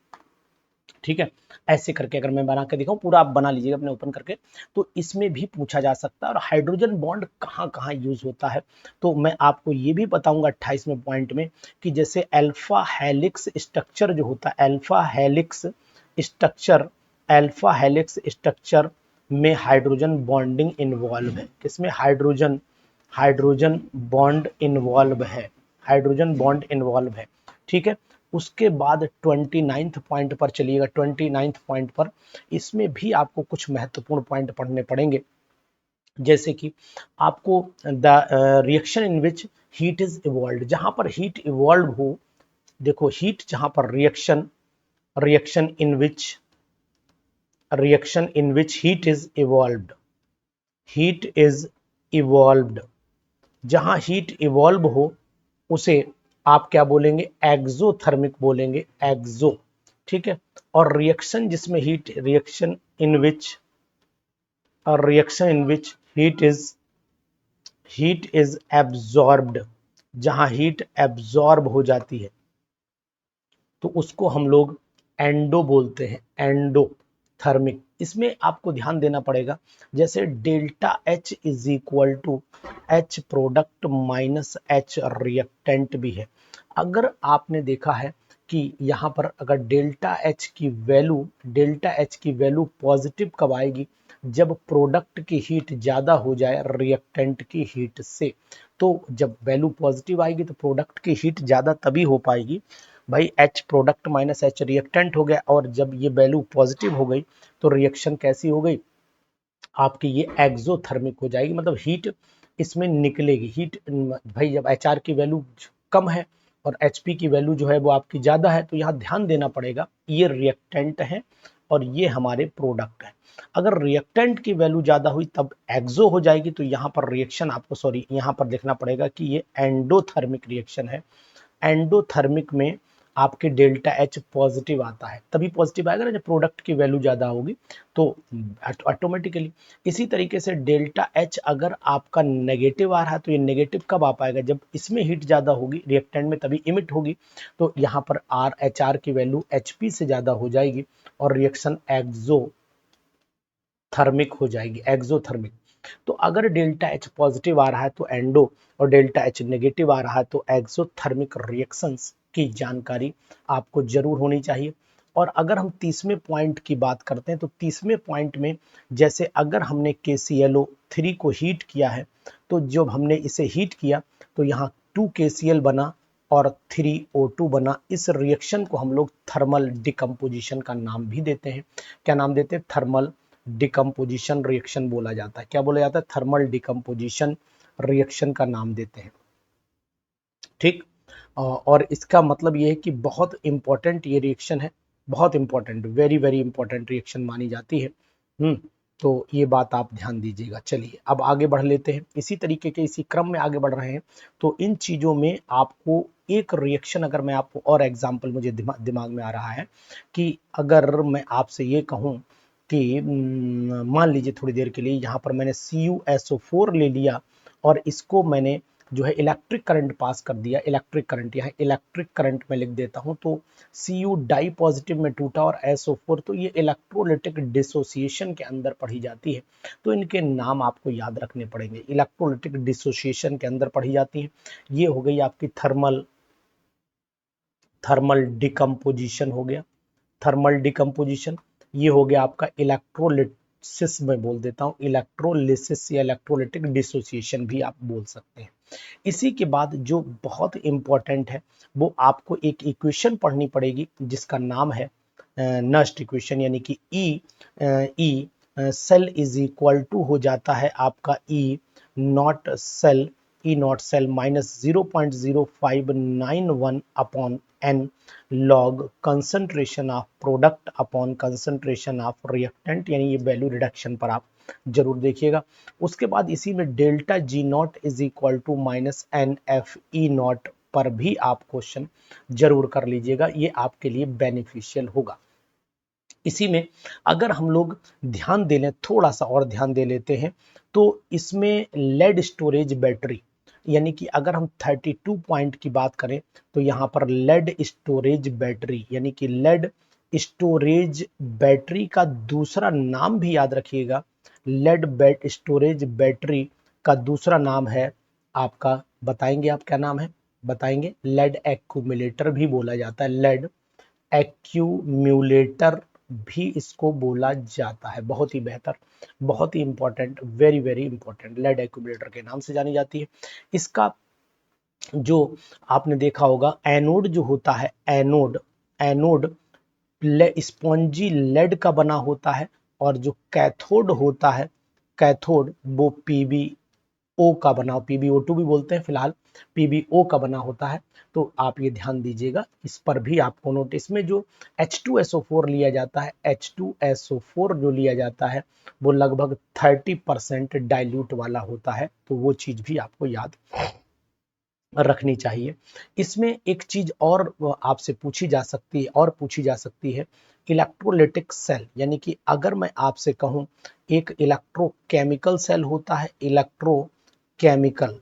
ठीक है। ऐसे करके अगर मैं बना के दिखाऊं, पूरा आप बना लीजिएगा अपने ओपन करके, तो इसमें भी पूछा जा सकता है। और हाइड्रोजन बॉन्ड कहाँ कहाँ यूज होता है तो मैं आपको ये भी बताऊंगा 28वें पॉइंट में कि जैसे अल्फा हेलिक्स स्ट्रक्चर जो होता है, अल्फा हेलिक्स स्ट्रक्चर में हाइड्रोजन बॉन्डिंग इन्वॉल्व है। किसमें? हाइड्रोजन बॉन्ड इन्वॉल्व है, हाइड्रोजन बॉन्ड इन्वॉल्व है, ठीक है। उसके बाद 29th पॉइंट पर चलिएगा। 29th पॉइंट पर इसमें भी आपको कुछ महत्वपूर्ण पॉइंट पढ़ने पड़ेंगे, जैसे कि आपको the reaction in which heat is evolve, जहां पर हीट इवॉल्व हो, देखो हीट जहां पर reaction in which heat is evolved, जहां हीट इवॉल्व हो उसे आप क्या बोलेंगे, एक्सोथर्मिक बोलेंगे, एक्सो, ठीक है। और रिएक्शन जिसमें reaction in which heat is absorbed, जहां हीट एब्जॉर्ब हो जाती है तो उसको हम लोग एंडो बोलते हैं, एंडोथर्मिक। इसमें आपको ध्यान देना पड़ेगा, जैसे delta H is equal to H product minus H reactant भी है। अगर आपने देखा है कि यहाँ पर अगर डेल्टा एच की वैल्यू पॉजिटिव कब आएगी, जब प्रोडक्ट की हीट ज्यादा हो जाए रिएक्टेंट की हीट से। तो जब वैल्यू पॉजिटिव आएगी तो प्रोडक्ट की हीट ज्यादा तभी हो पाएगी भाई, H product minus H reactant हो गया, और जब ये वैल्यू पॉजिटिव हो गई तो रिएक्शन कैसी हो गई आपकी, ये एक्सोथर्मिक हो जाएगी, मतलब हीट इसमें निकलेगी। हीट भाई जब एच आर की वैल्यू कम है और एच पी की वैल्यू जो है वो आपकी ज्यादा है, तो यहाँ ध्यान देना पड़ेगा, ये रिएक्टेंट है और ये हमारे प्रोडक्ट है। अगर रिएक्टेंट की वैल्यू ज्यादा हुई तब एक्सो हो जाएगी, तो यहाँ पर रिएक्शन आपको यहाँ पर देखना पड़ेगा कि ये एंडोथर्मिक रिएक्शन है। एंडोथर्मिक में आपके डेल्टा एच पॉजिटिव आता है, तभी पॉजिटिव आएगा ना जब प्रोडक्ट की वैल्यू ज्यादा होगी, तो ऑटोमेटिकली। इसी तरीके से डेल्टा एच अगर आपका नेगेटिव आ रहा है तो ये नेगेटिव कब आ पाएगा, जब इसमें हीट ज्यादा होगी रिएक्टेंट में, तभी इमिट होगी। तो यहाँ पर एच आर की वैल्यू एच पी से ज्यादा हो जाएगी और रिएक्शन एक्सोथर्मिक हो जाएगी, एक्सोथर्मिक। तो अगर डेल्टा एच पॉजिटिव आ रहा है तो एंडो, और डेल्टा एच नेगेटिव आ रहा है तो एक्सोथर्मिक रिएक्शंस की जानकारी आपको जरूर होनी चाहिए। और अगर हम 30वें पॉइंट की बात करते हैं तो 30वें पॉइंट में, जैसे अगर हमने KClO3 को हीट किया है, तो जब हमने इसे हीट किया तो यहाँ 2KCl बना और 3O2 बना। इस रिएक्शन को हम लोग थर्मल डिकम्पोजिशन का नाम भी देते हैं। क्या नाम देते हैं, थर्मल डिकम्पोजिशन रिएक्शन बोला जाता है। क्या बोला जाता है, थर्मल डिकम्पोजिशन रिएक्शन का नाम देते हैं, ठीक। और इसका मतलब ये है कि बहुत इंपॉर्टेंट ये रिएक्शन है, बहुत important, very very important reaction मानी जाती है। तो ये बात आप ध्यान दीजिएगा। चलिए अब आगे बढ़ लेते हैं, इसी तरीके के इसी क्रम में आगे बढ़ रहे हैं। तो इन चीजों में आपको एक रिएक्शन, अगर मैं आपको और एग्जांपल मुझे दिमाग में आ रहा है कि अगर मैं आपसे ये कहूं कि मान लीजिए थोड़ी देर के लिए यहाँ पर मैंने CuSO4 ले लिया और इसको मैंने जो है इलेक्ट्रिक करंट पास कर दिया, इलेक्ट्रिक करंट, यहाँ इलेक्ट्रिक करंट में लिख देता हूं, तो Cu डाई पॉजिटिव में टूटा और SO4, तो ये इलेक्ट्रोलिटिक डिसोसिएशन के अंदर पढ़ी जाती है। तो इनके नाम आपको याद रखने पड़ेंगे, इलेक्ट्रोलिटिक डिसोसिएशन के अंदर पढ़ी जाती है। ये हो गई आपकी थर्मल डिकम्पोजिशन हो गया, थर्मल डिकम्पोजिशन। ये हो गया आपका इलेक्ट्रोलिसिस, में बोल देता हूं इलेक्ट्रोलिसिस या इलेक्ट्रोलिटिक डिसोसिएशन भी आप बोल सकते हैं। इसी के बाद जो बहुत इंपॉर्टेंट है, वो आपको एक इक्वेशन पढ़नी पड़ेगी जिसका नाम है नस्ट इक्वेशन, यानी कि E cell is equal to हो जाता है आपका E naught cell minus 0.0591 upon n log concentration of product upon concentration of reactant, यानी ये वैल्यू रिडक्शन पर आप जरूर देखिएगा। उसके बाद इसी में delta G naught is equal to minus N F E naught पर भी आप क्वेश्चन जरूर कर लीजिएगा, ये आपके लिए बेनिफिशियल होगा। इसी में अगर हम लोग ध्यान दे लें, थोड़ा सा और ध्यान दे लेते हैं, तो इसमें लेड स्टोरेज बैटरी, यानी कि अगर हम 32 पॉइंट की बात करें तो यहाँ पर लेड स्टोरेज बैटरी, यानी कि लेड स्टोरेज बैटरी का दूसरा नाम भी याद रखिएगा। लेड स्टोरेज बैटरी का दूसरा नाम है आपका, बताएंगे आप क्या नाम है, बताएंगे, लेड एक्यूमुलेटर भी बोला जाता है, लेड एक्यूम्यूलेटर भी इसको बोला जाता है। बहुत ही बेहतर, बहुत ही important, very very important, lead accumulator के नाम से जानी जाती है। इसका जो आपने देखा होगा एनोड जो होता है, एनोड एनोड स्पॉन्जी लेड का बना होता है, और जो कैथोड होता है, कैथोड वो पीबीओ का बना, पीबीओ2 भी बोलते हैं फिलहाल, पीबीओ का बना होता है। तो आप ये ध्यान दीजिएगा, इस पर भी आपको नोट, इसमें जो H2SO4 लिया जाता है, H2SO4 जो लिया जाता है वो लगभग 30% डाइल्यूट वाला होता है, तो वो चीज भी आपको याद रखनी चाहिए। इसमें एक चीज और आपसे पूछी जा सकती है, इलेक्ट्रोलिटिक सेल, यानी कि अगर मैं आपसे कहूं, एक इलेक्ट्रोकेमिकल सेल होता है, इलेक्ट्रोकेमिकल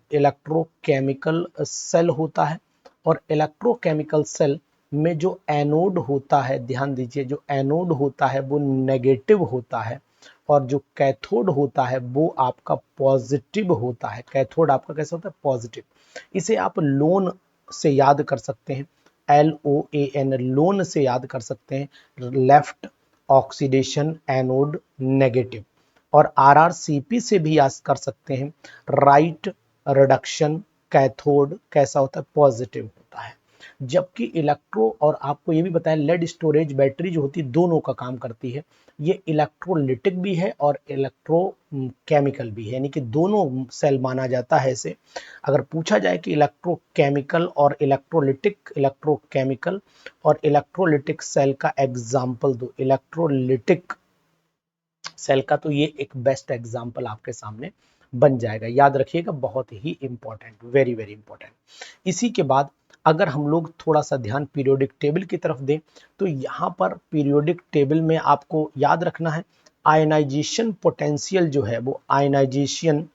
सेल होता है, और इलेक्ट्रोकेमिकल सेल में जो एनोड होता है, ध्यान दीजिए, जो एनोड होता है वो नेगेटिव होता है, और जो कैथोड होता है वो आपका पॉजिटिव होता है। कैथोड आपका कैसा होता है? पॉजिटिव। इसे आप लोन से याद कर सकते हैं, LOAN, लोन से याद कर सकते हैं, लेफ्ट ऑक्सीडेशन एनोड नेगेटिव। और RRCP से भी याद कर सकते हैं, राइट रिडक्शन कैथोड कैसा होता है? पॉजिटिव होता है। जबकि इलेक्ट्रो, और आपको ये भी बताया, लेड स्टोरेज बैटरी जो होती है दोनों का काम करती है, ये इलेक्ट्रोलिटिक भी है और इलेक्ट्रो केमिकल भी है, यानी कि दोनों सेल माना जाता है इसे। अगर पूछा जाए कि इलेक्ट्रोकेमिकल और इलेक्ट्रोलिटिक सेल का एग्जाम्पल दो, इलेक्ट्रोलिटिक सेल का तो ये एक बेस्ट एग्जाम्पल आपके सामने बन जाएगा। याद रखिएगा, बहुत ही इंपॉर्टेंट, वेरी वेरी इंपॉर्टेंट। इसी के बाद अगर हम लोग थोड़ा सा ध्यान पीरियोडिक टेबल की तरफ दें, तो यहाँ पर पीरियोडिक टेबल में आपको याद रखना है, आयनाइजेशन पोटेंशियल जो है वो आयनाइजेशन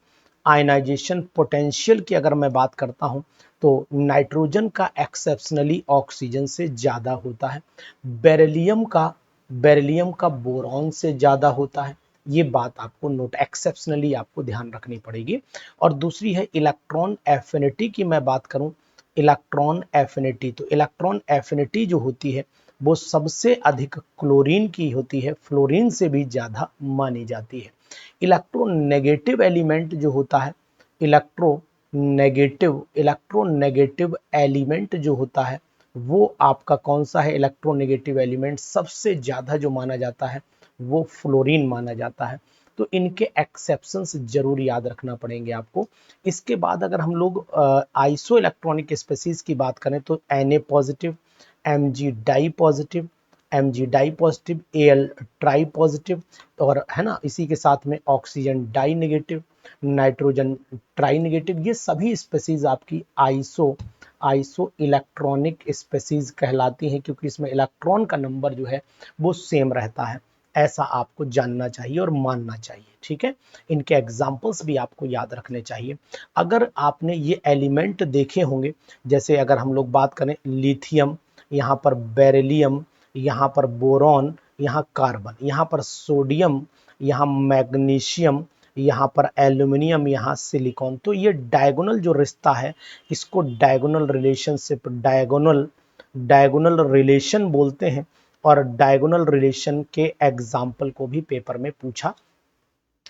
पोटेंशियल की अगर मैं बात करता हूं, तो नाइट्रोजन का एक्सेप्शनली ऑक्सीजन से ज्यादा होता है, बेरिलियम का बोरॉन से ज्यादा होता है। ये बात आपको नोट, एक्सेप्शनली आपको ध्यान रखनी पड़ेगी। और दूसरी है इलेक्ट्रॉन एफिनिटी की मैं बात करूं, इलेक्ट्रॉन एफिनिटी, तो इलेक्ट्रॉन एफिनिटी जो होती है वो सबसे अधिक क्लोरीन की होती है, फ्लोरीन से भी ज्यादा मानी जाती है। इलेक्ट्रोनेगेटिव एलिमेंट जो होता है, इलेक्ट्रोनेगेटिव एलिमेंट जो होता है वो आपका कौन सा है? इलेक्ट्रोनेगेटिव एलिमेंट सबसे ज्यादा जो माना जाता है वो फ्लोरीन माना जाता है। तो इनके एक्सेप्शंस जरूर याद रखना पड़ेंगे आपको। इसके बाद अगर हम लोग आइसो इलेक्ट्रॉनिक स्पेसीज की बात करें, तो Na positive, Mg di positive, Al tri positive, और है ना, इसी के साथ में oxygen di negative, nitrogen tri negative, ये सभी स्पेसीज आपकी आइसो इलेक्ट्रॉनिक स्पेसीज कहलाती हैं, क्योंकि इसमें इलेक्ट्रॉन का नंबर जो है वो सेम रहता है। ऐसा आपको जानना चाहिए और मानना चाहिए, ठीक है। इनके एग्जाम्पल्स भी आपको याद रखने चाहिए। अगर आपने ये एलिमेंट देखे होंगे, जैसे अगर हम लोग बात करें लिथियम, यहाँ पर बेरिलियम, यहाँ पर बोरॉन, यहाँ कार्बन, यहाँ पर सोडियम, यहाँ मैग्नीशियम, यहाँ पर एल्यूमिनियम, यहाँ सिलिकॉन, तो ये डायगोनल जो रिश्ता है इसको डायगोनल रिलेशनशिप, डायगोनल रिलेशन बोलते हैं। और डायगोनल रिलेशन के एग्जाम्पल को भी पेपर में पूछा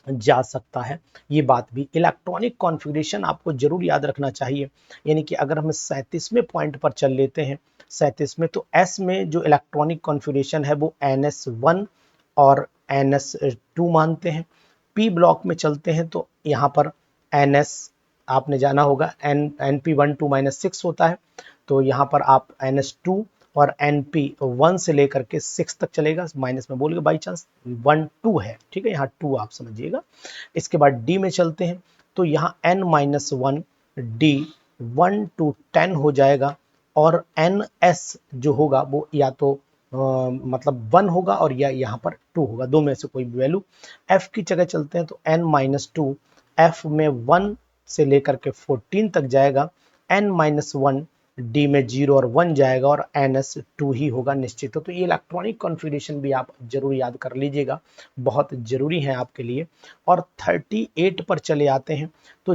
जा सकता है। ये बात भी, इलेक्ट्रॉनिक कॉन्फ़िगरेशन आपको जरूर याद रखना चाहिए, यानी कि अगर हम 37वें पॉइंट पर चल लेते हैं, 37 तो एस में जो इलेक्ट्रॉनिक कॉन्फ़िगरेशन है वो NS1 और NS2 मानते हैं। पी ब्लॉक में चलते हैं तो यहाँ पर NS आपने जाना होगा, NP1 2 - 6 होता है, तो यहाँ पर आप NS2 और NP1 से लेकर के 6 तक चलेगा, माइनस में बोल गए बाई चांस, 1 2 है, ठीक है, यहाँ 2 आप समझिएगा। इसके बाद डी में चलते हैं तो यहाँ N-1 D 1 to 10 हो जाएगा, और NS जो होगा वो या तो मतलब 1 होगा और या यहाँ पर 2 होगा, दो में से कोई भी वैल्यू। F की जगह चलते हैं तो N-2, F में 1 से लेकर के 14 तक जाएगा, N-1 डी में 0 और 1 जाएगा, और NS2 ही होगा निश्चित। तो ये इलेक्ट्रॉनिक कॉन्फ़िगरेशन भी आप जरूर याद कर लीजिएगा, बहुत जरूरी है आपके लिए। और 38 पर चले आते हैं तो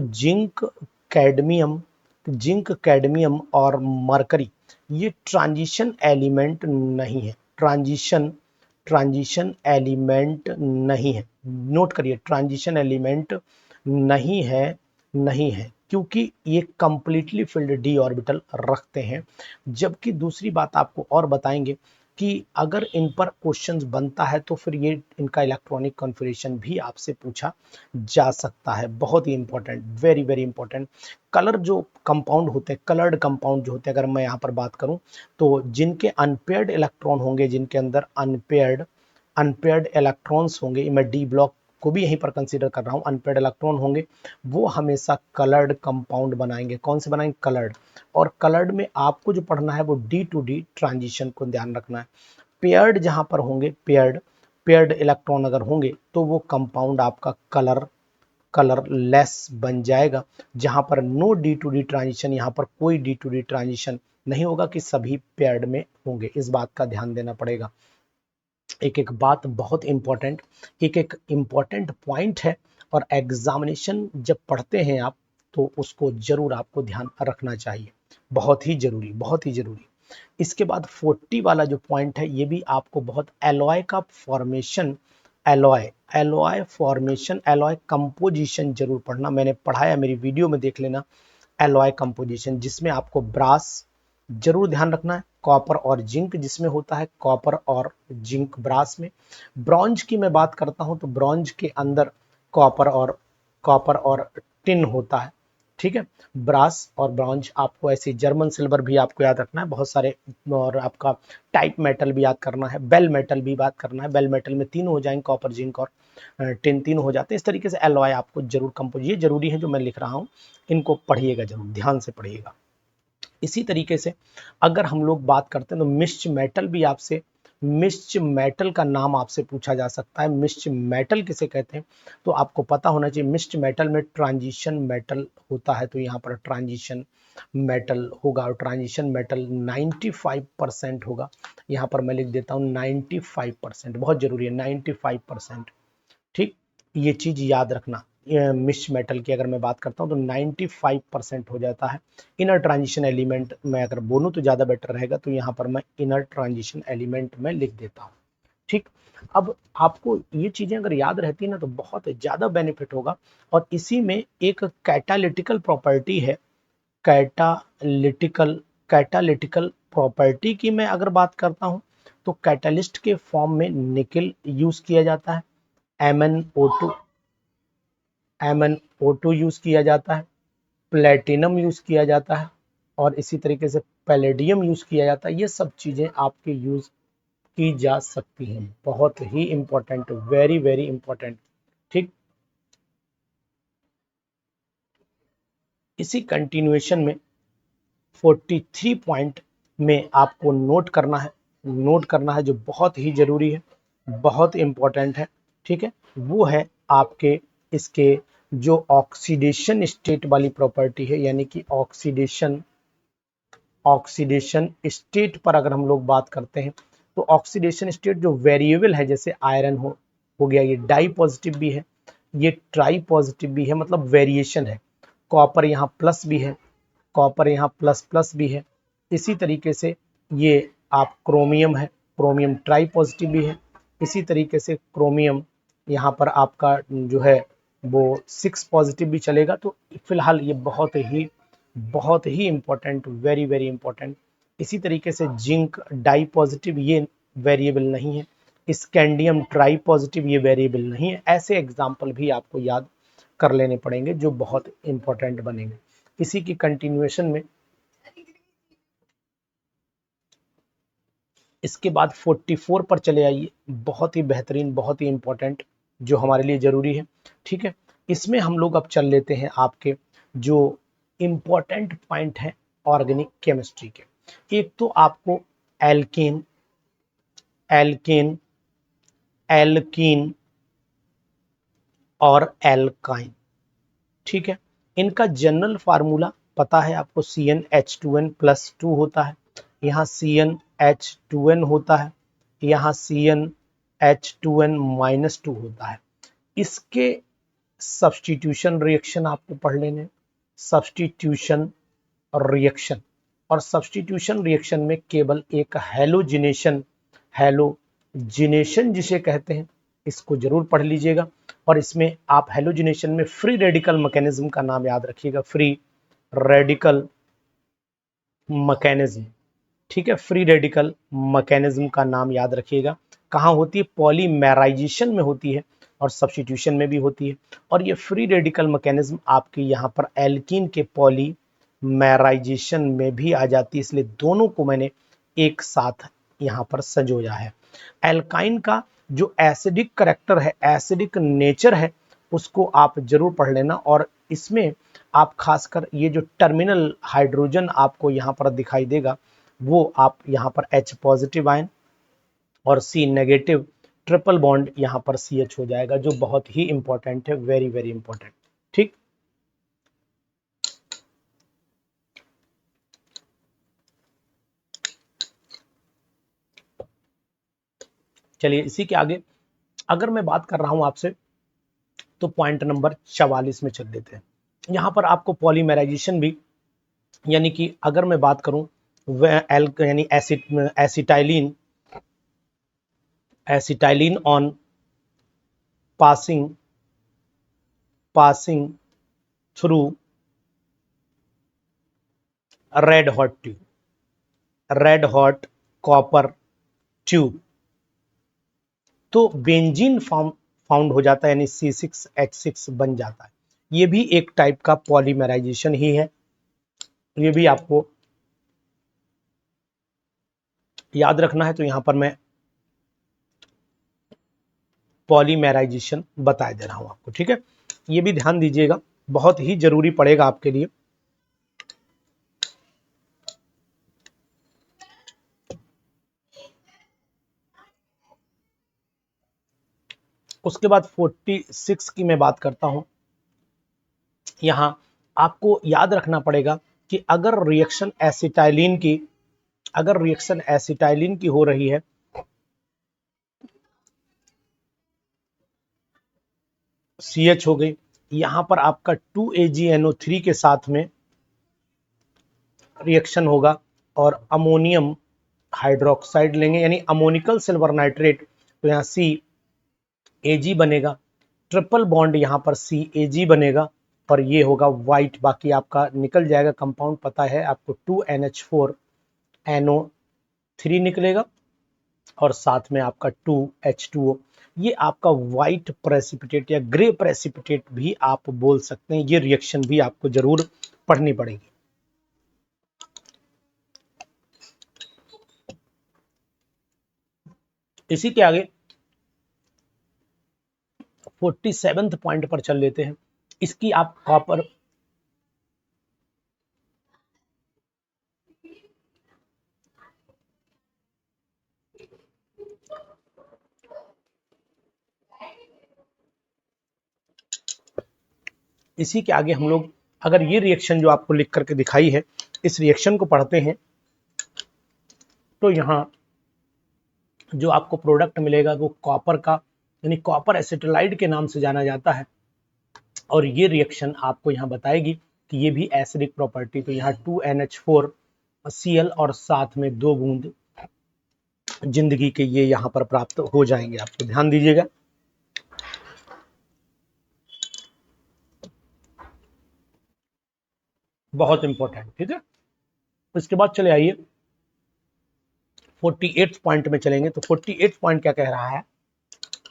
जिंक कैडमियम और मरकरी, ये ट्रांजिशन एलिमेंट नहीं है, ट्रांजिशन एलिमेंट नहीं है, नोट करिए, ट्रांजिशन एलिमेंट नहीं है, क्योंकि ये कंप्लीटली फिल्ड डी ऑर्बिटल रखते हैं। जबकि दूसरी बात आपको और बताएंगे कि अगर इन पर क्वेश्चंस बनता है तो फिर ये इनका इलेक्ट्रॉनिक कॉन्फ़िगरेशन भी आपसे पूछा जा सकता है। बहुत ही important, very very important. Colour जो कंपाउंड होते हैं, कलर्ड कंपाउंड जो होते हैं, अगर मैं यहाँ पर बात करूँ तो जिनके अनपेयर्ड इलेक्ट्रॉन होंगे, जिनके अंदर अनपेयर्ड इलेक्ट्रॉन्स होंगे, मैं डी ब्लॉक को भी यहीं पर कंसीडर कर रहा हूँ, अनपेयर्ड इलेक्ट्रॉन होंगे, वो हमेशा कलर्ड कंपाउंड बनाएंगे। कौन से बनाएंगे? कलर्ड। और कलर्ड में आपको जो पढ़ना है वो डी टू डी ट्रांजिशन को ध्यान रखना है। पेयर्ड जहां पर होंगे, पेयर्ड इलेक्ट्रॉन अगर होंगे तो वो कंपाउंड आपका कलरलेस बन जाएगा। जहां पर no D to D transition, यहाँ पर कोई डी टू डी ट्रांजिशन नहीं होगा कि सभी पेयर्ड में होंगे। इस बात का ध्यान देना पड़ेगा। एक एक बात बहुत इंपॉर्टेंट, एक एक इंपॉर्टेंट पॉइंट है, और एग्जामिनेशन जब पढ़ते हैं आप तो उसको जरूर आपको ध्यान रखना चाहिए। बहुत ही जरूरी, बहुत ही जरूरी। इसके बाद 40 वाला जो पॉइंट है ये भी आपको बहुत, एलॉय का formation, alloy formation, alloy composition जरूर पढ़ना। मैंने पढ़ाया, मेरी वीडियो में देख लेना। एलॉय कंपोजिशन जिसमें आपको ब्रास जरूर ध्यान रखना है, कॉपर और जिंक जिसमें होता है, कॉपर और जिंक ब्रास में। ब्रॉन्ज की मैं बात करता हूं तो ब्रॉन्ज के अंदर कॉपर और टिन होता है। ठीक है, ब्रास और ब्रॉन्ज आपको ऐसे, जर्मन सिल्वर भी आपको याद रखना है, बहुत सारे, और आपका टाइप मेटल भी याद करना है, बेल मेटल भी बात करना है। बेल मेटल में 3 हो जाएंगे, कॉपर जिंक और टिन 3 हो जाते हैं। इस तरीके से एलॉय आपको जरूर कंपोज, ये जरूरी है जो मैं लिख रहा हूं, इनको पढ़िएगा, जरूर ध्यान से पढ़िएगा। इसी तरीके से अगर हम लोग बात करते हैं तो मिक्स्ड मेटल भी आपसे, मिक्स्ड मेटल का नाम आपसे पूछा जा सकता है। मिक्स्ड मेटल किसे कहते हैं तो आपको पता होना चाहिए। मिक्स्ड मेटल में ट्रांजिशन मेटल होता है, तो यहाँ पर ट्रांजिशन मेटल होगा, और ट्रांजिशन मेटल 95% होगा। यहाँ पर मैं लिख देता हूँ 95%, बहुत जरूरी है 95%। ठीक, ये चीज याद रखना। मिक्स्ड मेटल की अगर मैं बात करता हूँ तो 95% हो जाता है। इनर ट्रांजिशन एलिमेंट मैं अगर बोलूँ तो ज़्यादा बेटर रहेगा, तो यहाँ पर मैं इनर ट्रांजिशन एलिमेंट में लिख देता हूँ। ठीक, अब आपको ये चीज़ें अगर याद रहती है ना तो बहुत ज़्यादा बेनिफिट होगा। और इसी में एक कैटालिटिकल प्रॉपर्टी है, कैटालिटिकल कैटालिटिकल प्रॉपर्टी की मैं अगर बात करता हूँ तो कैटलिस्ट के फॉर्म में निकल यूज किया जाता है, MnO2 यूज किया जाता है, प्लेटिनम यूज किया जाता है, और इसी तरीके से पैलेडियम यूज किया जाता है। ये सब चीजें आपके यूज की जा सकती हैं। बहुत ही इंपॉर्टेंट, वेरी वेरी इंपॉर्टेंट। ठीक, इसी कंटिन्यूएशन में 43 पॉइंट में आपको नोट करना है जो बहुत ही जरूरी है, बहुत इंपॉर्टेंट है। ठीक है, वो है आपके इसके जो ऑक्सीडेशन स्टेट वाली प्रॉपर्टी है, यानी कि ऑक्सीडेशन स्टेट पर अगर हम लोग बात करते हैं तो ऑक्सीडेशन स्टेट जो वेरिएबल है, जैसे आयरन हो गया, ये डाई पॉजिटिव भी है, ये ट्राई पॉजिटिव भी है, मतलब वेरिएशन है। कॉपर यहाँ प्लस भी है, कॉपर यहाँ प्लस प्लस भी है। इसी तरीके से ये आप क्रोमियम है, क्रोमियम ट्राई पॉजिटिव भी है। इसी तरीके से क्रोमियम यहाँ पर आपका जो है वो 6 पॉजिटिव भी चलेगा। तो फिलहाल ये बहुत ही इंपॉर्टेंट, वेरी वेरी इंपॉर्टेंट। इसी तरीके से जिंक डाई पॉजिटिव, ये वेरिएबल नहीं है। स्कैंडियम ट्राई पॉजिटिव, ये वेरिएबल नहीं है। ऐसे एग्जाम्पल भी आपको याद कर लेने पड़ेंगे जो बहुत इंपॉर्टेंट बनेंगे। इसी की कंटिन्यूएशन में इसके बाद 44 पर चले आइए, बहुत ही बेहतरीन, बहुत ही इंपॉर्टेंट, जो हमारे लिए जरूरी है। ठीक है, इसमें हम लोग अब चल लेते हैं आपके जो इंपॉर्टेंट पॉइंट है ऑर्गेनिक केमिस्ट्री के। एक तो आपको एल्केन एल्केन एल्कीन और एल्काइन, ठीक है, इनका जनरल फार्मूला पता है आपको, CnH2n+2 होता है, यहाँ CnH2n होता है, यहाँ CnH2n-2 होता है। इसके सब्स्टिट्यूशन रिएक्शन आपको पढ़ लेने, सब्स्टिट्यूशन रिएक्शन, और सब्स्टिट्यूशन रिएक्शन में केवल एक हैलोजिनेशन जिसे कहते हैं, इसको जरूर पढ़ लीजिएगा। और इसमें आप हेलोजिनेशन में फ्री रेडिकल मैकेनिज्म का नाम याद रखिएगा, फ्री रेडिकल मैकेनिज्म, ठीक है, फ्री रेडिकल मैकेनिज्म का नाम याद रखिएगा। कहाँ होती है? पॉलीमेराइजेशन में होती है और सब्स्टिट्यूशन में भी होती है। और ये फ्री रेडिकल मैकेनिज्म आपके यहाँ पर एल्कीन के पॉलीमेराइजेशन में भी आ जाती है, इसलिए दोनों को मैंने एक साथ यहाँ पर संजोया है। एल्काइन का जो एसिडिक करैक्टर है, एसिडिक नेचर है, उसको आप जरूर पढ़ लेना। और इसमें आप खासकर ये जो टर्मिनल हाइड्रोजन आपको यहाँ पर दिखाई देगा, वो आप यहाँ पर H पॉजिटिव आयन और C नेगेटिव ट्रिपल बॉन्ड यहाँ पर CH हो जाएगा, जो बहुत ही इंपॉर्टेंट है, वेरी वेरी इंपॉर्टेंट। ठीक, चलिए इसी के आगे अगर मैं बात कर रहा हूं आपसे, तो पॉइंट नंबर 44 में चल लेते हैं। यहां पर आपको पॉलीमेराइजेशन भी, यानी कि अगर मैं बात करूं यानी acetylene on passing through red hot copper tube, तो बेंजीन फाउंड हो जाता है, यानी C6H6 बन जाता है। ये भी एक टाइप का पॉलीमेराइजेशन ही है, ये भी आपको याद रखना है। तो यहां पर मैं पॉलीमेराइजेशन बता दे रहा हूं आपको, ठीक है, ये भी ध्यान दीजिएगा, बहुत ही जरूरी पड़ेगा आपके लिए। उसके बाद 46 की मैं बात करता हूं। यहां आपको याद रखना पड़ेगा कि अगर रिएक्शन एसिटाइलिन की हो रही है, CH हो गई, यहां पर आपका 2AgNO3 के साथ में रिएक्शन होगा और अमोनियम हाइड्रोक्साइड लेंगे, यानी अमोनिकल सिल्वर नाइट्रेट, तो यहाँ CAg बनेगा, ट्रिपल बॉन्ड यहाँ पर CAg बनेगा और ये होगा व्हाइट, बाकी आपका निकल जाएगा कंपाउंड, पता है आपको 2NH4NO3 निकलेगा और साथ में आपका 2H2O। ये आपका व्हाइट प्रेसिपिटेट या ग्रे प्रेसिपिटेट भी आप बोल सकते हैं। ये रिएक्शन भी आपको जरूर पढ़नी पड़ेगी। इसी के आगे 47 पॉइंट पर चल लेते हैं। इसकी आप कॉपर इसी के आगे हम लोग अगर ये रिएक्शन जो आपको लिख करके दिखाई है, इस रिएक्शन को पढ़ते हैं, तो यहाँ जो आपको प्रोडक्ट मिलेगा वो कॉपर का, यानी कॉपर एसिटाइलाइड के नाम से जाना जाता है। और ये रिएक्शन आपको यहाँ बताएगी कि ये भी एसिडिक प्रॉपर्टी, तो यहाँ 2NH4Cl और साथ में 2 बूंद जिंदगी के ये यहाँ पर प्राप्त हो जाएंगे। आपको ध्यान दीजिएगा। बहुत इंपॉर्टेंट, ठीक है। इसके बाद चले आइए 48 पॉइंट में चलेंगे। तो 48 पॉइंट क्या कह रहा है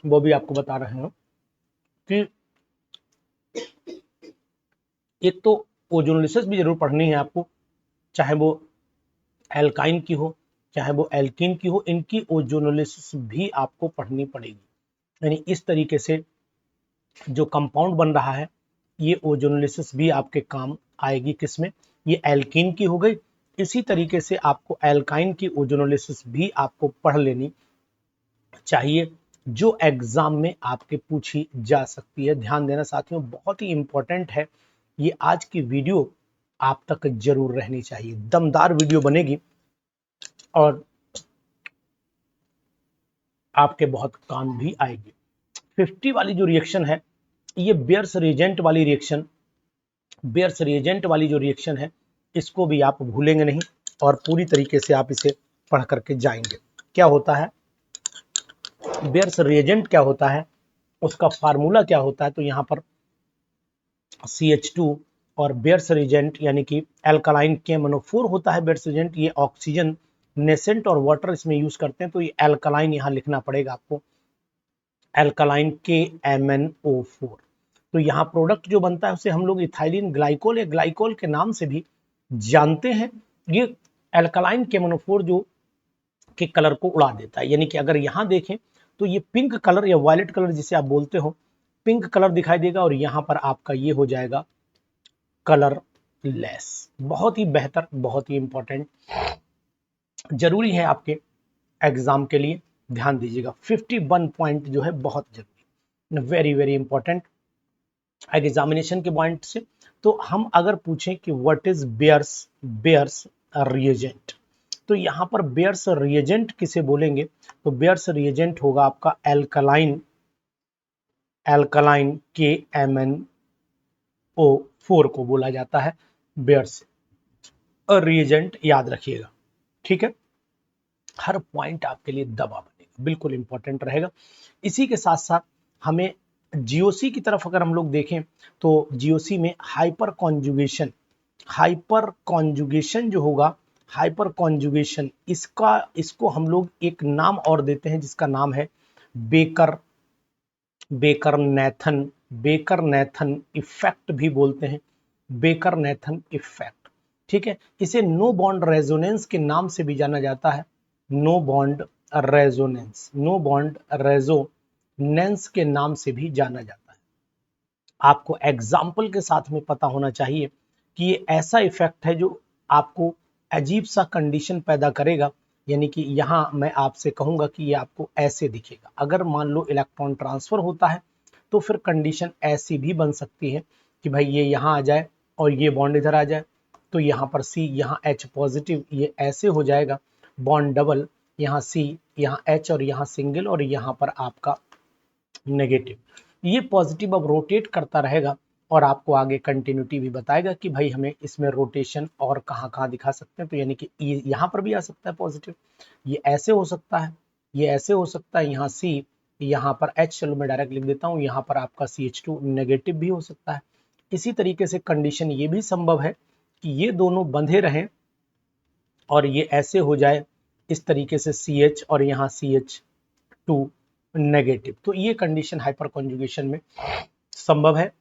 वो भी आपको बता रहे हैं कि एक तो ओजोनोलिसिस भी जरूर पढ़नी है आपको, चाहे वो एल्काइन की हो चाहे वो एल्कीन की हो, इनकी ओजोनोलिसिस भी आपको पढ़नी पड़ेगी। यानी इस तरीके से जो कंपाउंड बन रहा है, ये ओजोनोलिसिस भी आपके काम आएगी। किसमें? ये एल्कीन की हो गई। इसी तरीके से आपको एल्काइन की ओजोनोलिसिस भी आपको पढ़ लेनी चाहिए, जो एग्जाम में आपके पूछी जा सकती है। ध्यान देना साथियों, बहुत ही इंपॉर्टेंट है। ये आज की वीडियो आप तक जरूर रहनी चाहिए, दमदार वीडियो बनेगी और आपके बहुत काम भी आएगी। 50 वाली जो रिएक्शन है, ये बेयर्स रिएजेंट वाली जो रिएक्शन है, इसको भी आप भूलेंगे नहीं और पूरी तरीके से आप इसे पढ़ करके जाएंगे। क्या होता है बेयर्स रिएजेंट? क्या होता है? उसका फार्मूला क्या होता है, तो यहाँ पर CH2 और बेयर्स रिजेंट यानी कि एल्कालाइन KMnO4 होता है बेयर्स रिजेंट, ये ऑक्सीजन नेसेंट और वाटर इसमें यूज करते हैं, तो ये एल्कालाइन यहाँ लिखना पड़ेगा आपको, एल्कालाइन KMnO4। तो यहाँ प्रोडक्ट जो बनता है उसे हम लोग इथाइलिन ग्लाइकोल या ग्लाइकोल के नाम से भी जानते हैं। ये एल्कालाइन KMnO4 जो के कलर को उड़ा देता है, यानी कि अगर यहाँ देखें तो ये पिंक कलर या वायलेट कलर जिसे आप बोलते हो, पिंक कलर दिखाई देगा और यहाँ पर आपका ये हो जाएगा कलरलेस। बहुत ही बेहतर, बहुत ही इंपॉर्टेंट, जरूरी है आपके एग्जाम के लिए, ध्यान दीजिएगा। 51 पॉइंट जो है बहुत जरूरी, वेरी वेरी इंपॉर्टेंट एग्जामिनेशन के पॉइंट से। तो हम अगर पूछें कि व्हाट इज बेयर्स रिएजेंट, तो यहाँ पर बेयर्स रिएजेंट किसे बोलेंगे, तो बेयर्स रिएजेंट होगा आपका एल्कालाइन KMnO4 को बोला जाता है बेयर्स रिएजेंट, याद रखिएगा, ठीक है। हर पॉइंट आपके लिए दबा बनेगा, बिल्कुल इंपॉर्टेंट रहेगा। इसी के साथ साथ हमें जीओसी की तरफ अगर हम लोग देखें तो जीओसी में हाइपर कॉन्जुगेशन जो होगा, हाइपर कॉन्जुगेशन इसको हम लोग एक नाम और देते हैं जिसका नाम है बेकर नेथन इफेक्ट भी बोलते हैं, बेकर नेथन इफेक्ट, ठीक है। इसे नो बॉन्ड रेजोनेंस के नाम से भी जाना जाता है, नो बॉन्ड रेजोनेंस के नाम से भी जाना जाता है। आपको एग्जाम्पल के साथ में पता होना चाहिए कि ये ऐसा इफेक्ट है जो आपको अजीब सा कंडीशन पैदा करेगा, यानी कि यहां मैं आपसे कहूंगा कि ये आपको ऐसे दिखेगा। अगर मान लो इलेक्ट्रॉन ट्रांसफर होता है तो फिर कंडीशन ऐसी भी बन सकती है कि भाई ये यहां आ जाए और ये बॉन्ड इधर आ जाए, तो यहाँ पर C, यहाँ H पॉजिटिव, ये ऐसे हो जाएगा, बॉन्ड डबल, यहाँ C, यहाँ H और यहाँ सिंगल और यहाँ पर आपका नेगेटिव। ये पॉजिटिव अब रोटेट करता रहेगा और आपको आगे कंटिन्यूटी भी बताएगा कि भाई हमें इसमें रोटेशन और कहाँ कहाँ दिखा सकते हैं। तो यानी कि ये यहाँ पर भी आ सकता है पॉजिटिव, ये ऐसे हो सकता है, ये ऐसे हो सकता है, यहाँ C, यहाँ पर H, चलो मैं डायरेक्ट लिख देता हूँ, यहाँ पर आपका CH2 नेगेटिव भी हो सकता है। इसी तरीके से कंडीशन ये भी संभव है कि ये दोनों बंधे रहें और ये ऐसे हो जाए इस तरीके से CH और यहाँ CH2 नेगेटिव, तो ये कंडीशन हाइपर कॉन्जुगेशन में संभव है।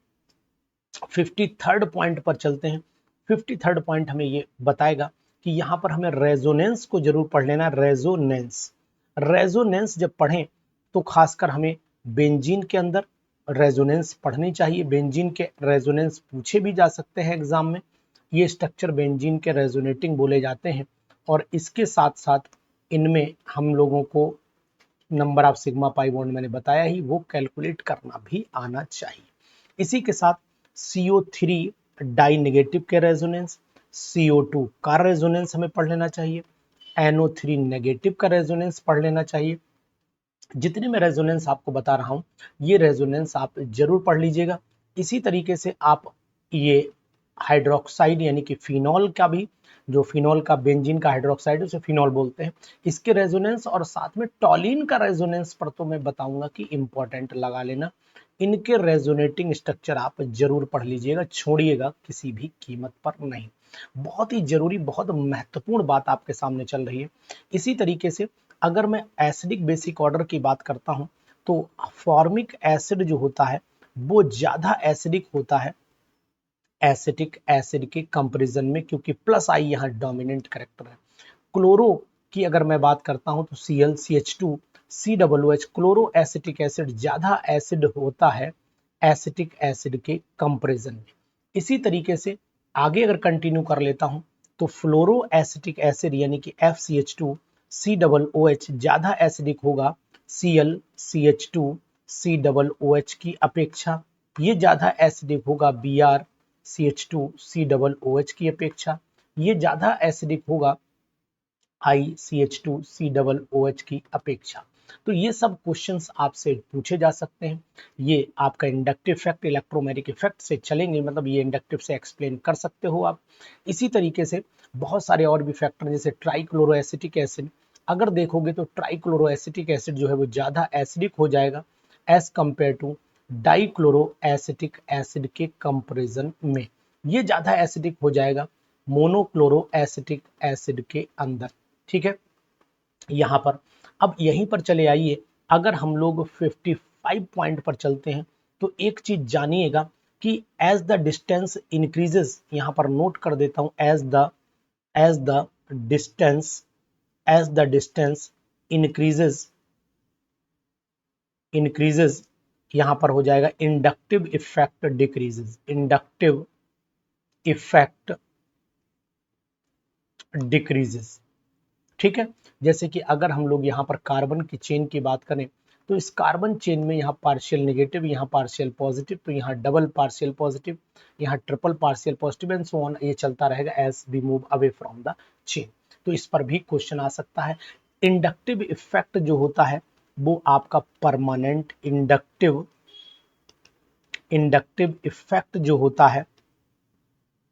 53rd पॉइंट पर चलते हैं। 53rd पॉइंट हमें ये बताएगा कि यहाँ पर हमें रेजोनेंस को जरूर पढ़ लेना। रेजोनेंस जब पढ़ें तो खासकर हमें बेंजीन के अंदर रेजोनेंस पढ़नी चाहिए। बेंजीन के रेजोनेंस पूछे भी जा सकते हैं एग्जाम में, ये स्ट्रक्चर बेंजीन के रेजोनेटिंग बोले जाते हैं। और इसके साथ साथ इनमें हम लोगों को number of sigma pi bond मैंने बताया ही, वो कैलकुलेट करना भी आना चाहिए। इसी के साथ CO3 डाई नेगेटिव के रेजोनेंस, CO2 का रेजोनेंस हमें पढ़ लेना चाहिए, NO3 नेगेटिव का रेजोनेंस पढ़ लेना चाहिए। जितने मैं रेजोनेंस आपको बता रहा हूं ये रेजोनेंस आप जरूर पढ़ लीजिएगा। इसी तरीके से आप ये हाइड्रोक्साइड यानी कि फिनॉल का भी, जो फिनॉल का बेंजीन का हाइड्रोक्साइड है उसे फिनॉल बोलते हैं, इसके रेजोनेंस और साथ में टॉलिन का रेजोनेंस पर तो मैं बताऊंगा कि इंपॉर्टेंट लगा लेना। इनके रेजोनेटिंग स्ट्रक्चर आप जरूर पढ़ लीजिएगा, छोड़िएगा किसी भी कीमत पर नहीं। बहुत ही जरूरी, बहुत महत्वपूर्ण बात आपके सामने चल रही है। इसी तरीके से अगर मैं एसिडिक बेसिक ऑर्डर की बात करता हूं तो फॉर्मिक एसिड जो होता है वो ज्यादा एसिडिक होता है एसिटिक एसिड के कंपैरिजन में, क्योंकि प्लस आई यहाँ डोमिनेंट कैरेक्टर है। क्लोरो की अगर मैं बात करता हूं तो Cl CH2 COOH chloro acetic acid ज्यादा एसिड होता है एसिटिक एसिड के कंपैरिजन में। इसी तरीके से आगे अगर कंटिन्यू कर लेता हूं तो फ्लोरो एसिटिक एसिड यानी कि FCH2 COOH ज्यादा एसिडिक होगा Cl CH2 COOH की अपेक्षा। ये ज्यादा एसिडिक होगा Br CH2 COOH की अपेक्षा। ये ज्यादा एसिडिक होगा ICH2 COOH की अपेक्षा। तो ये सब क्वेश्चंस आपसे पूछे जा सकते हैं। ये आपका इंडक्टिव इफेक्ट इलेक्ट्रोमैग्नेटिक इफेक्ट से चलेंगे, मतलब ये इंडक्टिव से एक्सप्लेन कर सकते हो आप। इसी तरीके से बहुत सारे और भी फैक्टर जैसे ट्राइक्लोरोएसिटिक एसिड, अगर देखोगे तो ट्राइक्लोरोएसिटिक एसिड जो है वो ज्यादा एसिडिक हो जाएगा as compare to dichloro acetic acid के कंपेरिजन में। ये ज्यादा एसिडिक हो जाएगा मोनोक्लोरो एसिटिक एसिड के अंदर। ठीक है, यहां पर अब यहीं पर चले आइए, अगर हम लोग 55 पॉइंट पर चलते हैं तो एक चीज जानिएगा कि एज द डिस्टेंस इंक्रीजेस, यहां पर नोट कर देता हूं, एज द डिस्टेंस इंक्रीजेस यहां पर हो जाएगा inductive effect decreases, inductive effect decreases. ठीक है, जैसे कि अगर हम लोग यहाँ पर कार्बन की चेन की बात करें तो इस कार्बन चेन में यहाँ पार्शियल नेगेटिव, यहाँ पार्शियल पॉजिटिव, तो यहाँ डबल पार्शियल पॉजिटिव, यहाँ triple partial positive and so on, ये चलता रहेगा as we move away from the chain. तो इस पर भी क्वेश्चन आ सकता है। इंडक्टिव इफेक्ट जो होता है वो आपका परमानेंट इंडक्टिव इफेक्ट जो होता है,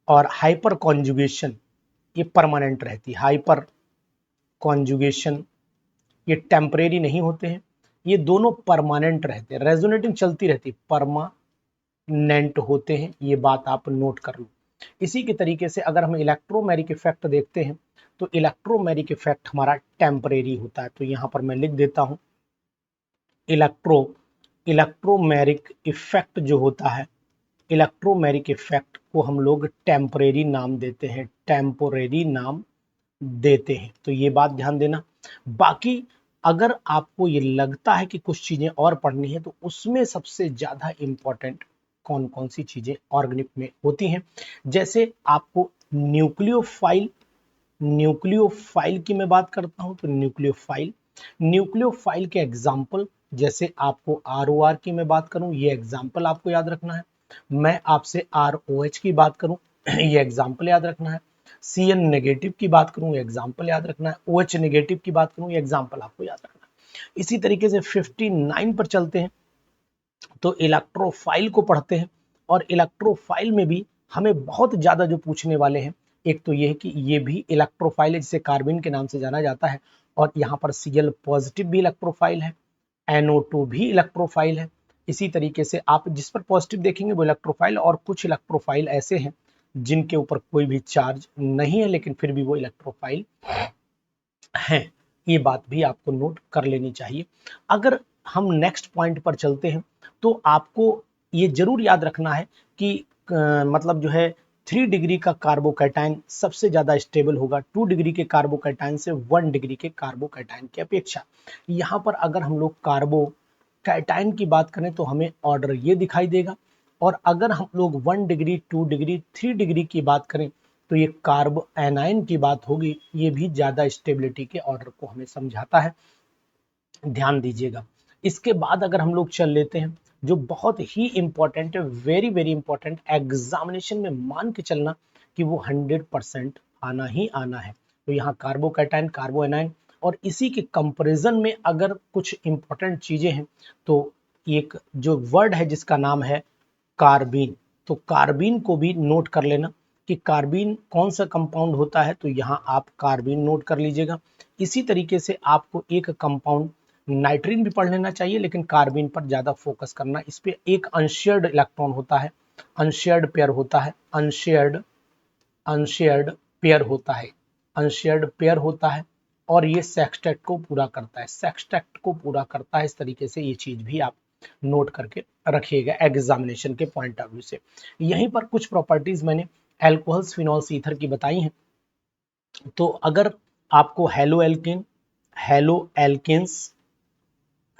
और हाइपर कॉन्जुगेशन ये परमानेंट रहती है। हाइपर कॉन्जुगेशन ये टेम्परेरी नहीं होते हैं, ये दोनों परमानेंट रहते हैं, रेजोनेटिंग चलती रहती है, परमानेंट होते हैं, ये बात आप नोट कर लो। इसी के तरीके से अगर हम इलेक्ट्रोमैरिक इफेक्ट देखते हैं तो इलेक्ट्रोमैरिक इफेक्ट हमारा टेम्परेरी होता है। तो यहां पर मैं लिख देता हूं इलेक्ट्रोमैरिक इफेक्ट जो होता है, इलेक्ट्रोमैरिक इफेक्ट को हम लोग टेम्परेरी नाम देते हैं, टेम्पोरेरी नाम देते हैं। तो ये बात ध्यान देना। बाकी अगर आपको ये लगता है कि कुछ चीजें और पढ़नी है तो उसमें सबसे ज्यादा इंपॉर्टेंट कौन कौन सी चीजें ऑर्गेनिक में होती हैं, जैसे आपको न्यूक्लियोफाइल की मैं बात करता हूं तो न्यूक्लियोफाइल के एग्जाम्पल, जैसे आपको ROR की मैं बात करूं, ये एग्जाम्पल आपको याद रखना है। मैं आपसे ROH की बात करूं, ये एग्जाम्पल याद रखना है। CN नेगेटिव की बात करूं, ये एग्जाम्पल याद रखना है। OH नेगेटिव की बात करूं, ये एग्जाम्पल आपको याद रखना है। इसी तरीके से 59 पर चलते हैं तो इलेक्ट्रोफाइल को पढ़ते हैं, और इलेक्ट्रोफाइल में भी हमें बहुत ज्यादा जो पूछने वाले हैं, एक तो ये है कि ये भी इलेक्ट्रोफाइल है जिसे कार्बिन के नाम से जाना जाता है, और यहाँ पर Cl पॉजिटिव भी इलेक्ट्रोफाइल है, NO2 भी इलेक्ट्रोफाइल है। इसी तरीके से आप जिस पर पॉजिटिव देखेंगे वो इलेक्ट्रोफाइल, और कुछ इलेक्ट्रोफाइल ऐसे हैं जिनके ऊपर कोई भी चार्ज नहीं है लेकिन फिर भी वो इलेक्ट्रोफाइल हैं। ये बात भी आपको नोट कर लेनी चाहिए। अगर हम नेक्स्ट पॉइंट पर चलते हैं तो आपको ये जरूर याद रखना है कि मतलब जो है 3 डिग्री का कार्बोकैटायन सबसे ज्यादा स्टेबल होगा 2 डिग्री के कार्बोकैटायन से 1 डिग्री के कार्बोकैटायन की अपेक्षा। यहाँ पर अगर हम लोग कार्बोकैटायन की बात करें तो हमें ऑर्डर ये दिखाई देगा, और अगर हम लोग 1 डिग्री 2 डिग्री 3 डिग्री की बात करें तो ये कार्ब एनाइन की बात होगी, ये भी ज्यादा स्टेबिलिटी के ऑर्डर को हमें समझाता है, ध्यान दीजिएगा। इसके बाद अगर हम लोग चल लेते हैं जो बहुत ही इंपॉर्टेंट है, वेरी वेरी इंपॉर्टेंट, एग्जामिनेशन में मान के चलना कि वो 100% आना ही आना है। तो यहाँ कार्बोकैटायन, कार्बो एनाइन, और इसी के कंपैरिजन में अगर कुछ इंपॉर्टेंट चीजें हैं तो एक जो वर्ड है जिसका नाम है कार्बीन, तो कार्बीन को भी नोट कर लेना कि कार्बीन कौन सा कंपाउंड होता है, तो यहाँ आप कार्बीन नोट कर लीजिएगा। इसी तरीके से आपको एक कंपाउंड नाइट्रीन भी पढ़ लेना चाहिए, लेकिन कार्बीन पर ज्यादा फोकस करना। इस पे एक अनशेयर्ड इलेक्ट्रॉन होता है, अनशेयर्ड पेयर होता है, अनशेयर्ड पेयर होता है, अनशेयर्ड पेयर होता है, और ये सेक्सटेट को पूरा करता है, सेक्सटेट को पूरा करता है। इस तरीके से ये चीज भी आप नोट करके रखिएगा एग्जामिनेशन के पॉइंट ऑफ व्यू से। यहीं पर कुछ प्रॉपर्टीज मैंने एल्कोहल्स, फिनॉल्स, ईथर की बताई हैं। तो अगर आपको हेलो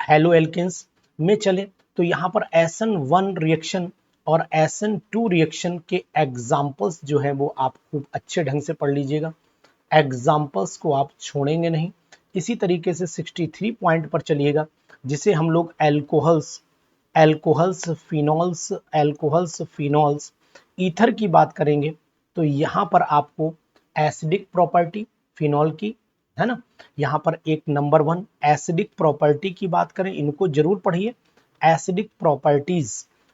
एल्किन्स में चले तो यहाँ पर SN1 रिएक्शन और SN2 रिएक्शन के एग्जाम्पल्स जो है वो आप खूब अच्छे ढंग से पढ़ लीजिएगा, एग्जाम्पल्स को आप छोड़ेंगे नहीं। इसी तरीके से 63 पॉइंट पर चलिएगा जिसे हम लोग एल्कोहल्स फिनॉल्स ईथर की बात करेंगे। तो यहाँ पर आपको एसिडिक प्रॉपर्टी फिनॉल की है ना, यहाँ पर एक नंबर 1 एसिडिक प्रॉपर्टी की बात करें, इनको जरूर पढ़िए, एसिडिक प्रॉपर्टीज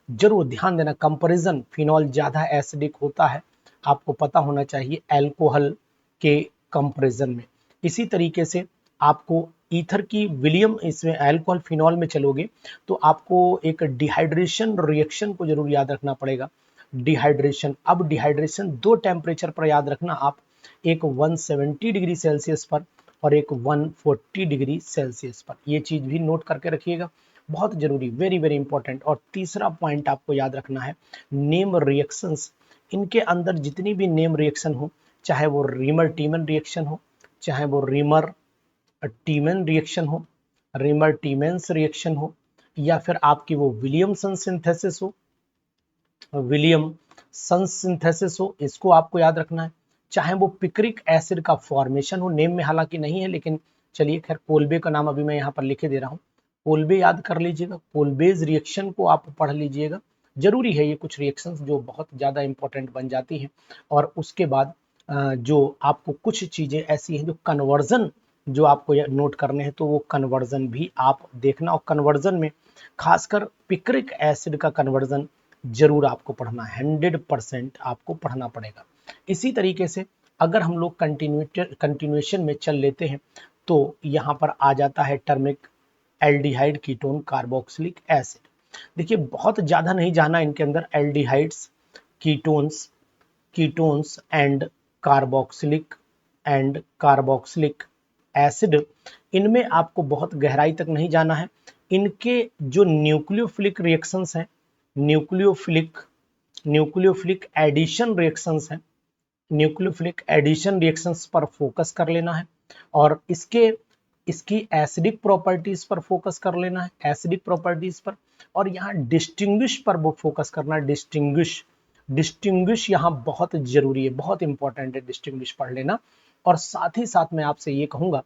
जरूर ध्यान देना। कंपैरिजन फिनॉल ज्यादा एसिडिक होता है, आपको पता होना चाहिए एल्कोहल के कंपैरिजन में। इसी तरीके से आपको ईथर की विलियम इसमें अल्कोहल फिनॉल में चलोगे तो आपको एक डिहाइड्रेशन रिएक्शन को जरूर याद रखना पड़ेगा। डिहाइड्रेशन, अब डिहाइड्रेशन दो टेम्परेचर पर याद रखना आप, एक 170 डिग्री सेल्सियस पर और एक 140 डिग्री सेल्सियस पर। ये चीज भी नोट करके रखिएगा, बहुत जरूरी, वेरी वेरी इंपॉर्टेंट। और तीसरा पॉइंट आपको याद रखना है नेम रिएक्शंस। इनके अंदर जितनी भी नेम रिएक्शन हो, चाहे वो रीमर टीमन रिएक्शन हो, चाहे वो रीमर टीमन रिएक्शन हो, रीमर टीमेंस रिएक्शन हो, या फिर आपकी वो विलियमसन सिंथेसिस हो, विलियम सन सिंथेसिस हो, इसको आपको याद रखना है। चाहे वो पिक्रिक एसिड का फॉर्मेशन हो, नेम में हालांकि नहीं है लेकिन चलिए खैर, कोल्बे का नाम अभी मैं यहाँ पर लिखे दे रहा हूँ, कोल्बे याद कर लीजिएगा, कोल्बेज रिएक्शन को आप पढ़ लीजिएगा, जरूरी है ये कुछ रिएक्शंस जो बहुत ज़्यादा इंपॉर्टेंट बन जाती हैं। और उसके बाद जो आपको कुछ चीज़ें ऐसी हैं जो कन्वर्जन जो आपको नोट करने हैं, तो वो कन्वर्जन भी आप देखना, और कन्वर्जन में खासकर पिक्रिक एसिड का कन्वर्जन जरूर आपको पढ़ना है, 100% आपको पढ़ना पड़ेगा। इसी तरीके से अगर हम लोग कंटिन्यूएशन में चल लेते हैं तो यहाँ पर आ जाता है turmeric aldehyde ketone carboxylic acid. देखिए बहुत ज्यादा नहीं जाना इनके अंदर, aldehydes, ketones and carboxylic acid, इनमें आपको बहुत गहराई तक नहीं जाना है। इनके जो न्यूक्लियोफिलिक रिएक्शंस हैं, न्यूक्लियोफिलिक एडिशन रिएक्शंस हैं, न्यूक्लियोफिलिक एडिशन रिएक्शंस पर फोकस कर लेना है, और इसकी एसिडिक प्रॉपर्टीज पर फोकस कर लेना है, एसिडिक प्रॉपर्टीज पर। और यहाँ डिस्टिंग्विश पर वो फोकस करना है, डिस्टिंग्विश यहाँ बहुत जरूरी है, बहुत इंपॉर्टेंट है, डिस्टिंग्विश पढ़ लेना। और साथ ही साथ मैं आपसे ये कहूंगा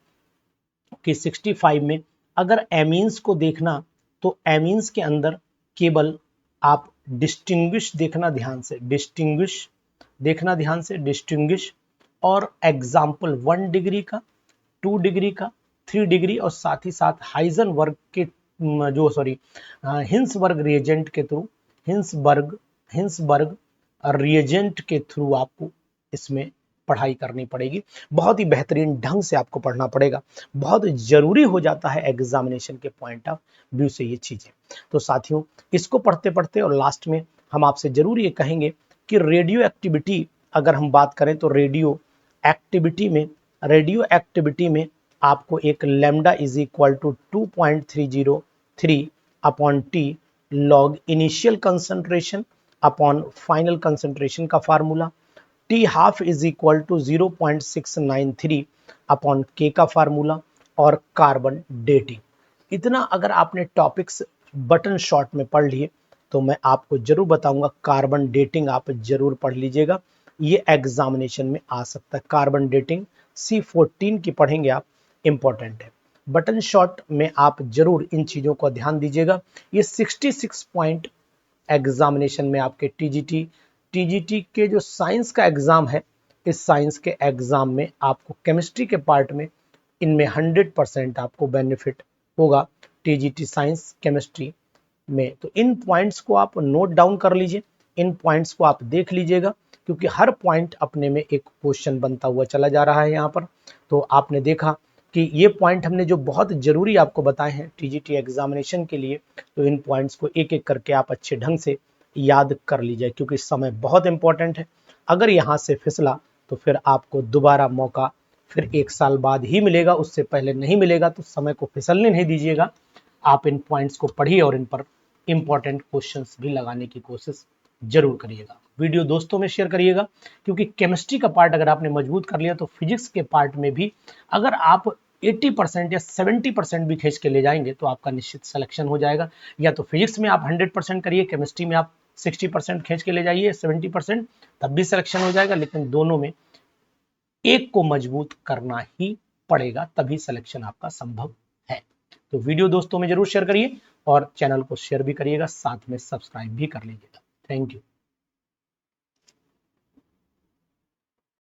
कि 65 में अगर एमीन्स को देखना तो एमीन्स के अंदर केवल आप डिस्टिंग्विश देखना ध्यान से, डिस्टिंग्विश देखना ध्यान से, डिस्टिंग्विश और एग्जाम्पल 1 डिग्री का, 2 डिग्री का, 3 डिग्री, और साथ ही साथ हाइजेनबर्ग के जो हिंसबर्ग रिएजेंट के थ्रू, हिंसबर्ग रिएजेंट के थ्रू आपको इसमें पढ़ाई करनी पड़ेगी। बहुत ही बेहतरीन ढंग से आपको पढ़ना पड़ेगा, बहुत जरूरी हो जाता है एग्जामिनेशन के पॉइंट ऑफ व्यू से ये चीजें। तो साथियों, इसको पढ़ते पढ़ते और लास्ट में हम आपसे जरूर ये कहेंगे कि रेडियो एक्टिविटी अगर हम बात करें तो रेडियो एक्टिविटी में आपको एक lambda is equal to 2.303 upon t log initial concentration upon final concentration का formula, t half is equal to 0.693 upon k का फार्मूला, और कार्बन डेटिंग। इतना अगर आपने टॉपिक्स बटन शॉर्ट में पढ़ लिए तो मैं आपको जरूर बताऊंगा कार्बन डेटिंग आप जरूर पढ़ लीजिएगा, ये एग्जामिनेशन में आ सकता है। कार्बन डेटिंग C14 की पढ़ेंगे आप, इंपॉर्टेंट है। बटन शॉर्ट में आप जरूर इन चीजों को ध्यान दीजिएगा। ये 66 पॉइंट एग्जामिनेशन में आपके टीजीटी के जो साइंस का एग्जाम है, इस साइंस के एग्जाम में आपको केमिस्ट्री के पार्ट में इनमें 100% आपको बेनिफिट होगा टीजीटी साइंस केमिस्ट्री में। तो इन पॉइंट्स को आप नोट डाउन कर लीजिए, इन पॉइंट्स को आप देख लीजिएगा, क्योंकि हर पॉइंट अपने में एक क्वेश्चन बनता हुआ चला जा रहा है यहाँ पर। तो आपने देखा कि ये पॉइंट हमने जो बहुत जरूरी आपको बताए हैं टीजीटी एग्जामिनेशन के लिए, तो इन पॉइंट्स को एक एक करके आप अच्छे ढंग से याद कर लीजिए, क्योंकि समय बहुत इंपॉर्टेंट है। अगर यहाँ से फिसला तो फिर आपको दोबारा मौका फिर 1 साल बाद ही मिलेगा, उससे पहले नहीं मिलेगा। तो समय को फिसलने नहीं दीजिएगा, आप इन पॉइंट्स को पढ़िए और इन पर इंपॉर्टेंट क्वेश्चंस भी लगाने की कोशिश जरूर करिएगा। वीडियो दोस्तों में शेयर करिएगा, क्योंकि केमिस्ट्री का पार्ट अगर आपने मजबूत कर लिया तो फिजिक्स के पार्ट में भी अगर आप 80% या 70% भी खींच के ले जाएंगे तो आपका निश्चित सिलेक्शन हो जाएगा। या तो फिजिक्स में आप 100% करिए, केमिस्ट्री में आप 60% खींच के ले जाइए, 70%, तब भी सिलेक्शन हो जाएगा। लेकिन दोनों में एक को मजबूत करना ही पड़ेगा, तभी सिलेक्शन आपका संभव है। तो वीडियो दोस्तों में जरूर शेयर करिए और चैनल को शेयर भी करिएगा, साथ में सब्सक्राइब भी कर लीजिएगा। Thank you.